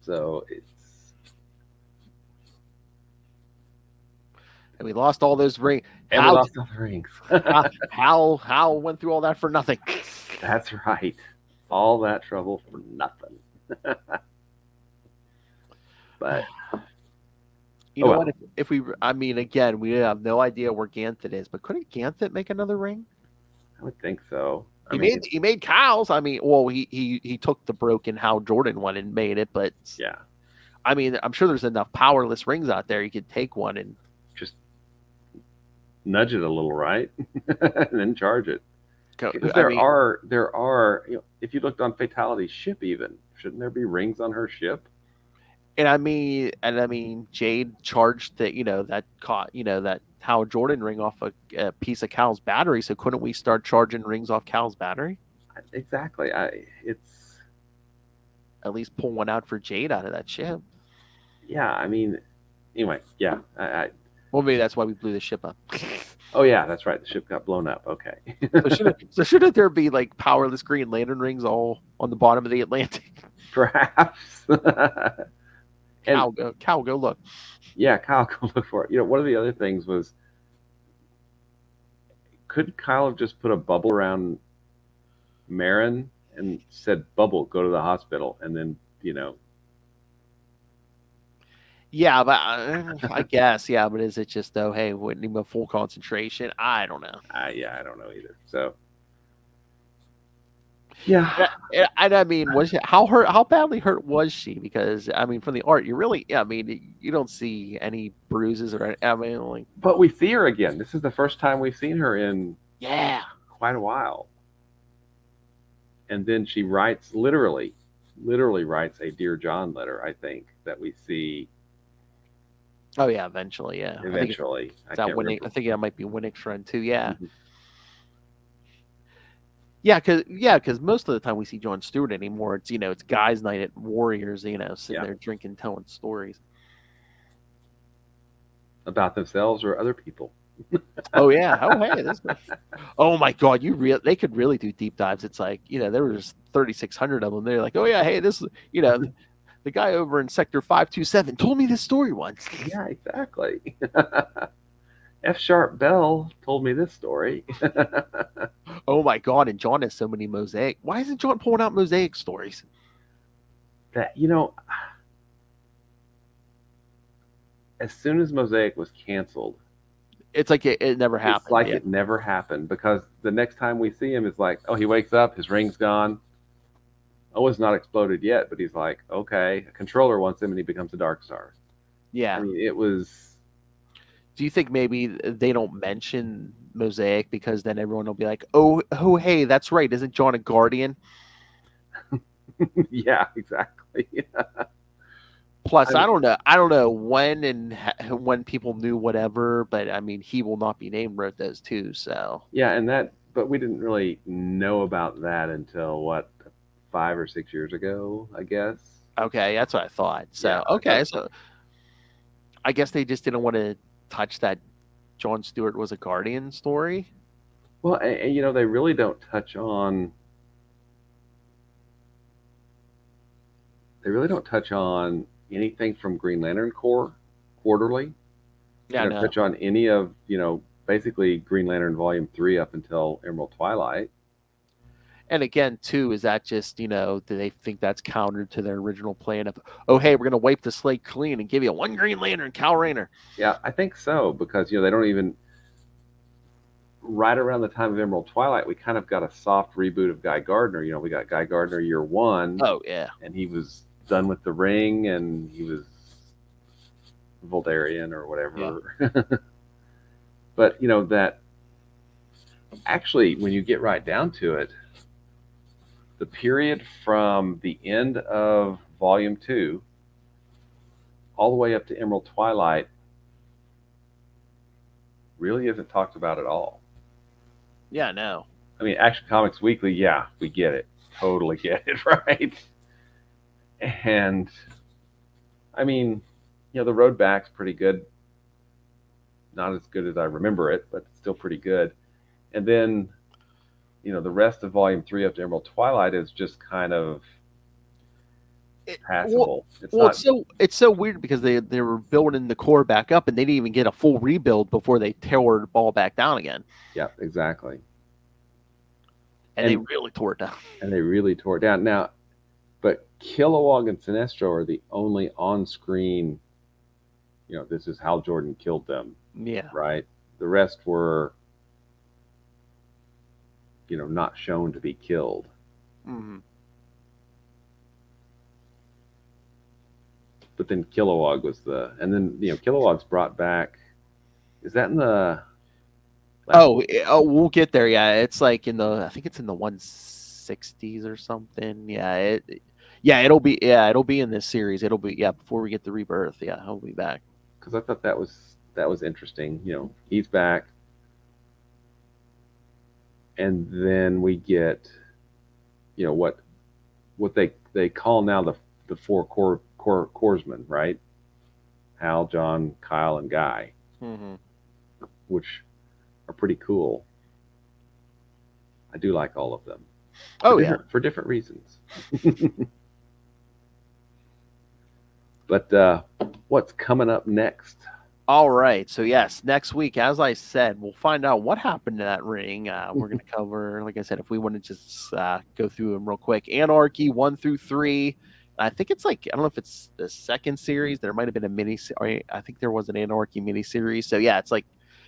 So it's... And we lost all those rings. And we lost all the rings. Hal went through all that for nothing. That's right. All that trouble for nothing. But... You know what? If we, I mean, again, we have no idea where Ganthet is, but couldn't Ganthet make another ring? I would think so. He made Cal's. I mean, well, he took the broken Hal Jordan one and made it, but yeah. I mean, I'm sure there's enough powerless rings out there. You could take one and just nudge it a little, right, and then charge it. Because there are, if you looked on Fatality's ship, even shouldn't there be rings on her ship? And I mean, Jade charged that Hal Jordan ring off a piece of Cal's battery. So couldn't we start charging rings off Cal's battery? Exactly. It's at least pull one out for Jade out of that ship. Yeah, I mean, anyway, yeah. Well, maybe that's why we blew the ship up. Oh yeah, that's right. The ship got blown up. Okay. so shouldn't there be like powerless Green Lantern rings all on the bottom of the Atlantic? Perhaps. Cal, go look. Yeah, Kyle, go look for it. One of the other things was, could Kyle have just put a bubble around Marin and said, "Bubble, go to the hospital," and then Yeah, but I guess, yeah, but is it just though? Hey, wouldn't even full concentration? I don't know. Yeah, I don't know either. So. Yeah, and I mean, how badly hurt was she? Because I mean, from the art, you don't see any bruises or like. But we see her again. This is the first time we've seen her in quite a while. And then she literally writes a Dear John letter. I think that we see. Oh yeah, eventually, yeah. Eventually, I think that might be Winnick's run too. Yeah. Mm-hmm. Yeah, because most of the time we see John Stewart anymore, it's guys' night at Warriors, sitting there drinking, telling stories about themselves or other people. Oh yeah. Oh hey, oh my God, they could really do deep dives. It's like there was 3,600 of them. They're like, oh yeah, hey, this the guy over in Sector 527 told me this story once. Yeah, exactly. F. Sharp Bell told me this story. Oh my God! And John has so many Mosaic. Why isn't John pulling out Mosaic stories? That as soon as Mosaic was canceled, it's like it never happened. It's like it never happened, because the next time we see him, it's like, oh, he wakes up, his ring's gone. Oh, it's not exploded yet, but he's like, okay, a controller wants him, and he becomes a Dark Star. Yeah, I mean, it was. Do you think maybe they don't mention Mosaic because then everyone will be like, oh, hey, that's right. Isn't John a Guardian? Yeah, exactly. Plus, I don't know when people knew whatever, but I mean, He Will Not Be Named wrote those too. So yeah, but we didn't really know about that until 5 or 6 years ago, I guess. Okay, that's what I thought. So so I guess they just didn't want to touch that John Stewart was a Guardian story. Well, and they really don't touch on. They really don't touch on anything from Green Lantern Corps quarterly. Yeah, they don't touch on any of basically Green Lantern Volume 3 up until Emerald Twilight. And again, too, is that just, do they think that's counter to their original plan of, oh, hey, we're going to wipe the slate clean and give you one Green Lantern, Cal Raynor? Yeah, I think so, because, they don't even, right around the time of Emerald Twilight, we kind of got a soft reboot of Guy Gardner. We got Guy Gardner year 1. Oh, yeah. And he was done with the ring, and he was Voldarian or whatever. Yeah. But, that actually, when you get right down to it, the period from the end of Volume 2 all the way up to Emerald Twilight really isn't talked about at all. Yeah, no. I mean, Action Comics Weekly, yeah, we get it. Totally get it, right? And, I mean, the road back's pretty good. Not as good as I remember it, but still pretty good. And then, the rest of Volume 3 up to Emerald Twilight is just kind of passable. It's so weird because they were building the core back up and they didn't even get a full rebuild before they tore it all back down again. Yeah, exactly. And they really tore it down. And they really tore it down. Now, but Kilowog and Sinestro are the only on-screen, this is Hal Jordan killed them. Yeah. Right? The rest were, not shown to be killed. Mm-hmm. But then Kilowog was and then, Kilowog's brought back, is that in the... we'll get there. Yeah, it's like I think it's in the 160s or something. Yeah, it'll be in this series. It'll be before we get the rebirth. Yeah, he'll be back. Because I thought that was interesting. He's back, and then we get, what they call now the four corpsmen, right? Hal, John, Kyle, and Guy, which are pretty cool. I do like all of them. For different reasons. But what's coming up next? All right. So yes, next week, as I said, we'll find out what happened to that ring. We're going to cover, like I said, if we want to just go through them real quick, Anarchy 1 through 3. I think it's I don't know if it's the second series. There might have been a mini. I think there was an Anarchy mini series. So yeah, it's look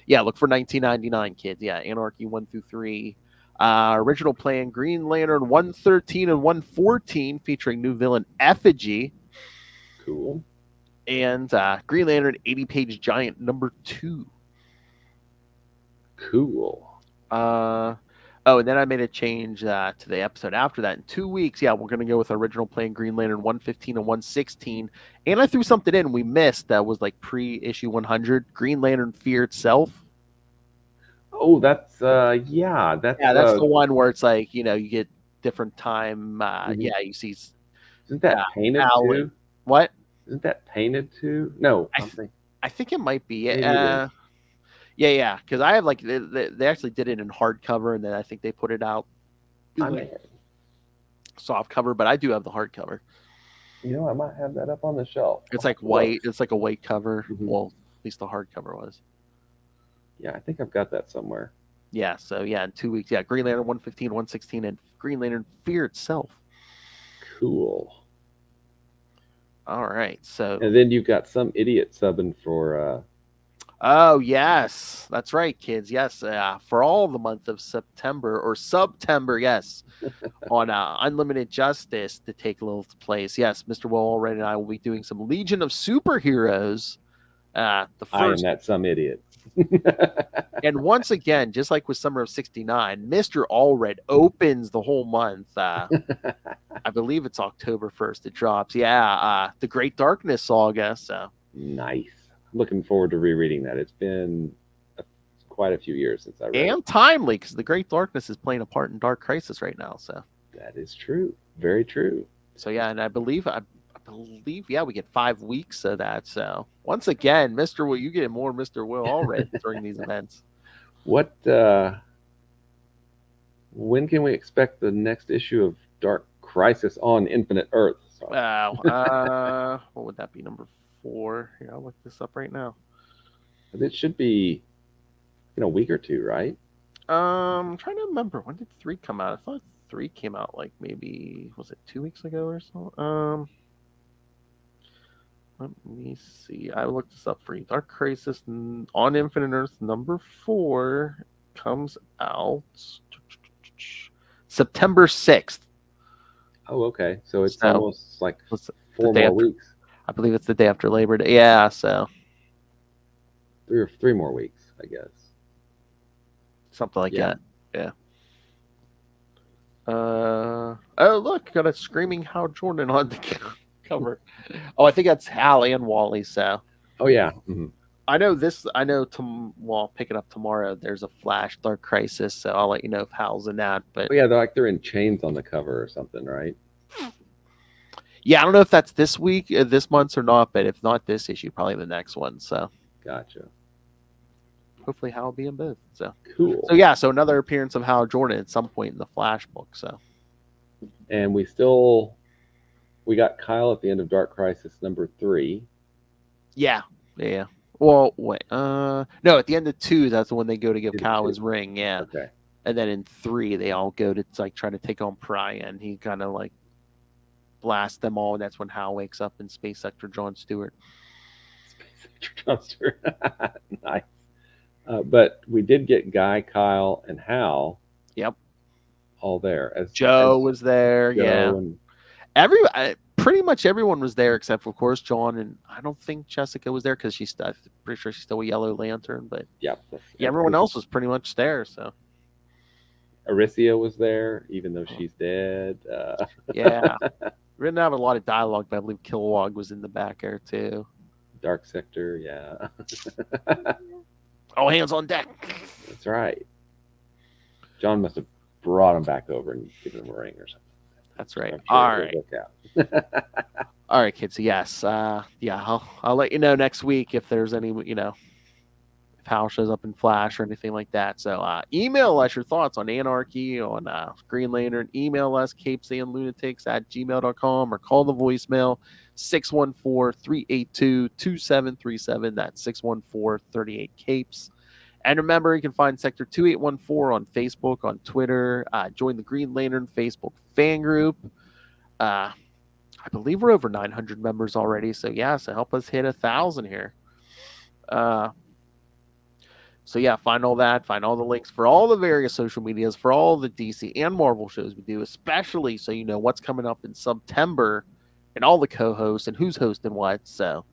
for 1999, kids. Yeah, Anarchy 1 through 3. Original plan Green Lantern 113 and 114 featuring new villain Effigy. Cool. And Green Lantern 80-page giant number 2. Cool. And then I made a change to the episode after that. In 2 weeks, we're going to go with original plan Green Lantern 115 and 116. And I threw something in we missed that was pre-issue 100, Green Lantern Fear Itself. Oh, that's that's the one where it's you get different time. You see. Isn't that painted too? What? Isn't that painted too? No, I think it might be. Because I have they actually did it in hardcover, and then I think they put it out soft cover. But I do have the hardcover. I might have that up on the shelf. It's white. It's a white cover. Mm-hmm. Well, at least the hardcover was. Yeah, I think I've got that somewhere. Yeah. So in 2 weeks, Green Lantern 115, 116, and Green Lantern Fear Itself. Cool. All right, so and then you've got some idiot subbing for. Oh yes, that's right, kids. Yes, for all the month of September or Subtember, yes, on Unlimited Justice to take a little place. Yes, Mr. Will Allred and I will be doing some Legion of Superheroes. The first. I am that some idiot. And once again, just like with Summer of '69, Mr. Allred opens the whole month. I believe it's October 1st. It drops. The Great Darkness Saga. So nice. Looking forward to rereading that. It's been quite a few years since I read it. And timely, because the Great Darkness is playing a part in Dark Crisis right now. So that is true. Very true. So and I believe we get 5 weeks of that. So once again, Mr. Will, you get more Mr. Will Allred during these events. What? When can we expect the next issue of Dark Crisis on Infinite Earth? What would that be? Number 4. Here, I'll look this up right now. It should be in a week or two, right? I'm trying to remember, when did 3 come out? I thought 3 came out maybe, was it 2 weeks ago or so? Let me see. I looked this up for you. Dark Crisis on Infinite Earth number 4 comes out September 6th. Oh, okay. So it's almost like 4 more weeks. I believe it's the day after Labor Day. Yeah, so 3 more weeks, I guess. Something like that. Yeah. Oh, look, got a screaming Hal Jordan on the cover. Oh, I think that's Hal and Wally. So. Oh yeah. Mm-hmm. I know this. I know. Well, I'll pick it up tomorrow. There's a Flash Dark Crisis, so I'll let you know if Hal's in that. But yeah, they're in chains on the cover or something, right? Yeah, I don't know if that's this week, this month's or not. But if not this issue, probably the next one. So gotcha. Hopefully, Hal will be in both. So cool. So yeah, so another appearance of Hal Jordan at some point in the Flash book. So, and we got Kyle at the end of Dark Crisis #3. Yeah. Well, wait. No, at the end of 2, that's when they go to give Kyle his ring. Yeah. Okay. And then in 3, they all go to like try to take on Pariah, and he kind of like blasts them all. And that's when Hal wakes up in Space Sector John Stewart. Space Sector John Stewart. Nice. But we did get Guy, Kyle, and Hal. Yep. All there. Joe was there. Joe yeah. And... pretty much everyone was there except for, of course, John, and I don't think Jessica was there because I'm pretty sure she's still a Yellow Lantern. But yeah, everyone else was pretty much there. So Aricia was there, even though she's dead. Yeah, we didn't have a lot of dialogue, but I believe Kilowog was in the back there too. Dark Sector, yeah. All hands on deck. That's right. John must have brought him back over and given him a ring or something. That's right. Sure all right. All right, kids. Yes. Yeah. I'll let you know next week if there's any, if Hal shows up in Flash or anything like that. So email us your thoughts on Anarchy, on Green Lantern. Email us, CapesandLunatics@gmail.com, or call the voicemail 614-382-2737. That's 614-38-CAPES. And remember, you can find Sector 2814 on Facebook, on Twitter. Join the Green Lantern Facebook fan group. I believe we're over 900 members already. So, yeah, so help us hit 1,000 here. So, yeah, find all that. Find all the links for all the various social medias, for all the DC and Marvel shows we do, especially so you know what's coming up in September and all the co-hosts and who's hosting what. So,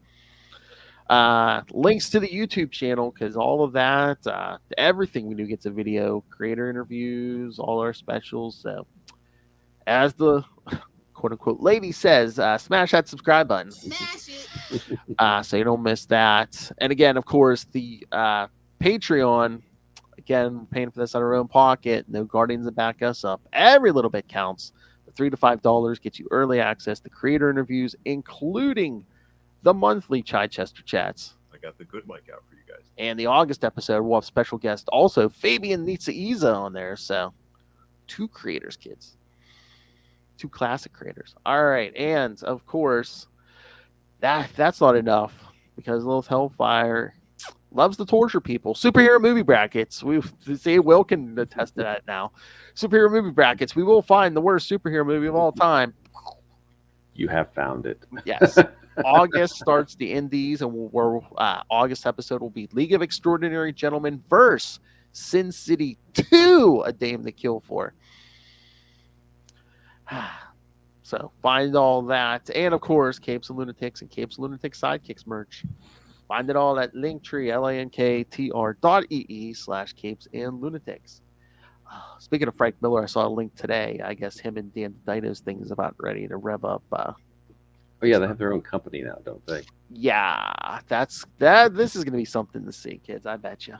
links to the YouTube channel, because all of that, everything we do gets a video, creator interviews, all our specials. So as the quote-unquote lady says, smash that subscribe button. Smash it. So you don't miss that. And again, of course, the Patreon, again, we're paying for this out of our own pocket. No guardians to back us up. Every little bit counts. The $3 to $5 gets you early access to creator interviews, including the monthly Chichester chats. I got the good mic out for you guys. And the August episode, we'll have special guest also, Fabian Nitzaiza on there. So 2 creators, kids. 2 classic creators. All right. And of course, that's not enough, because Lilith Hellfire loves to torture people. Superhero movie brackets. We see Will can attest to that now. Superhero movie brackets. We will find the worst superhero movie of all time. You have found it. Yes. August starts the indies, and August episode will be League of Extraordinary Gentlemen versus Sin City 2, A Dame to Kill For. So find all that, and of course, Capes and Lunatics and Capes and Lunatics Sidekicks merch. Find it all at Linktree, linktr.ee/Capes and Lunatics. Speaking of Frank Miller, I saw a link today. I guess him and Dan Dino's thing is about ready to rev up. Oh yeah, they have their own company now, don't they? Yeah, this is gonna be something to see, kids. I bet you.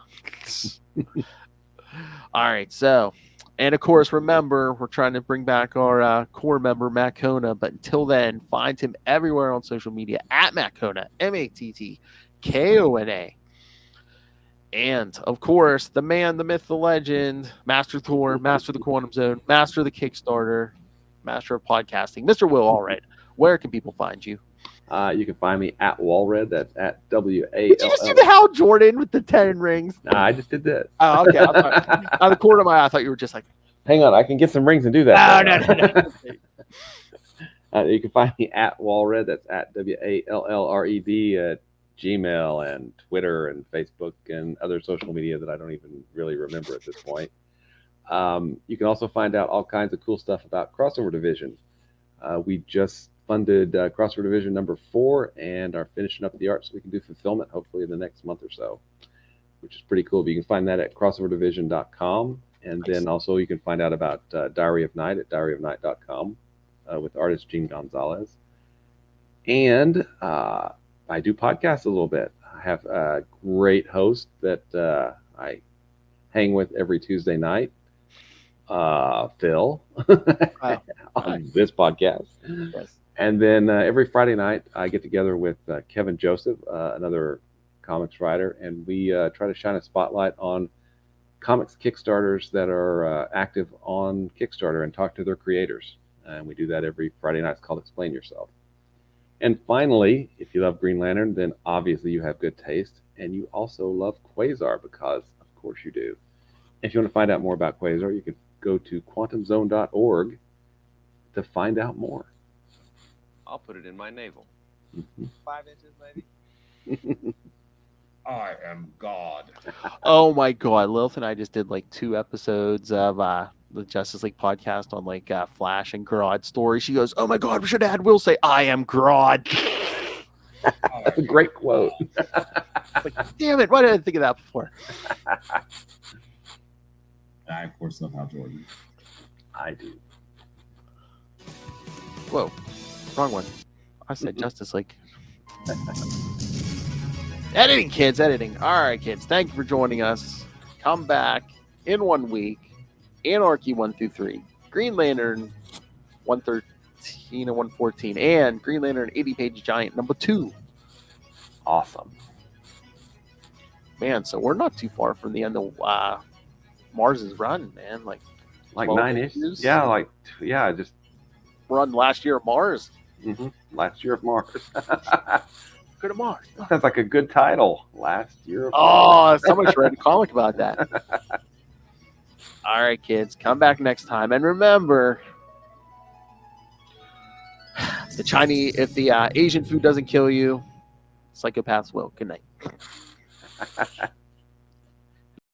All right, so, and of course, remember, we're trying to bring back our core member Matt Kona, but until then, find him everywhere on social media at Matt Kona, MATTKONA. And, of course, the man, the myth, the legend, Master Thor, Master of the Quantum Zone, Master of the Kickstarter, Master of Podcasting, Mr. Will Allred. Where can people find you? You can find me at Walred. That's at WALL. Did you just do the Hal Jordan with the 10 rings? Nah, I just did this. Oh, okay. Out of the corner of my eye, I thought you were just like... Hang on, I can get some rings and do that. No. You can find me at Walred. That's at WALLRED at Gmail and Twitter and Facebook and other social media that I don't even really remember at this point. You can also find out all kinds of cool stuff about Crossover Division. We just funded Crossover Division #4 and are finishing up the art so we can do fulfillment hopefully in the next month or so, which is pretty cool. But you can find that at crossoverdivision.com. And then also you can find out about Diary of Night at diaryofnight.com with artist Gene Gonzalez. And I do podcasts a little bit. I have a great host that I hang with every Tuesday night, Phil, on this podcast. Yes. And then every Friday night, I get together with Kevin Joseph, another comics writer, and we try to shine a spotlight on comics Kickstarters that are active on Kickstarter and talk to their creators. And we do that every Friday night. It's called Explain Yourself. And finally, if you love Green Lantern, then obviously you have good taste, and you also love Quasar, because of course you do. If you want to find out more about Quasar, you can go to quantumzone.org to find out more. I'll put it in my navel. 5 inches, maybe. I am God. Oh my God, Lilith and I just did like 2 episodes of the Justice League podcast on like Flash and Grodd story. She goes, "Oh my God, we should have had Will say I am Grodd." That's a great quote. Like, damn it! Why didn't I think of that before? I of course love Hal Jordan. I do. Whoa, wrong one. I said Justice League. Editing, kids, editing. All right, kids, thank you for joining us. Come back in 1 week. Anarchy 1 through 3, Green Lantern 113 and 114, and Green Lantern 80-page giant number 2. Awesome. Man, so we're not too far from the end of Mars's run, man. Like 9 issues. Yeah, just run last year of Mars. Last year of Mars. Good of Mars. Sounds like a good title. Last year of Mars. Oh, somebody should write a comic about that. All right, kids, come back next time, and remember, if the Asian food doesn't kill you, psychopaths will. Good night.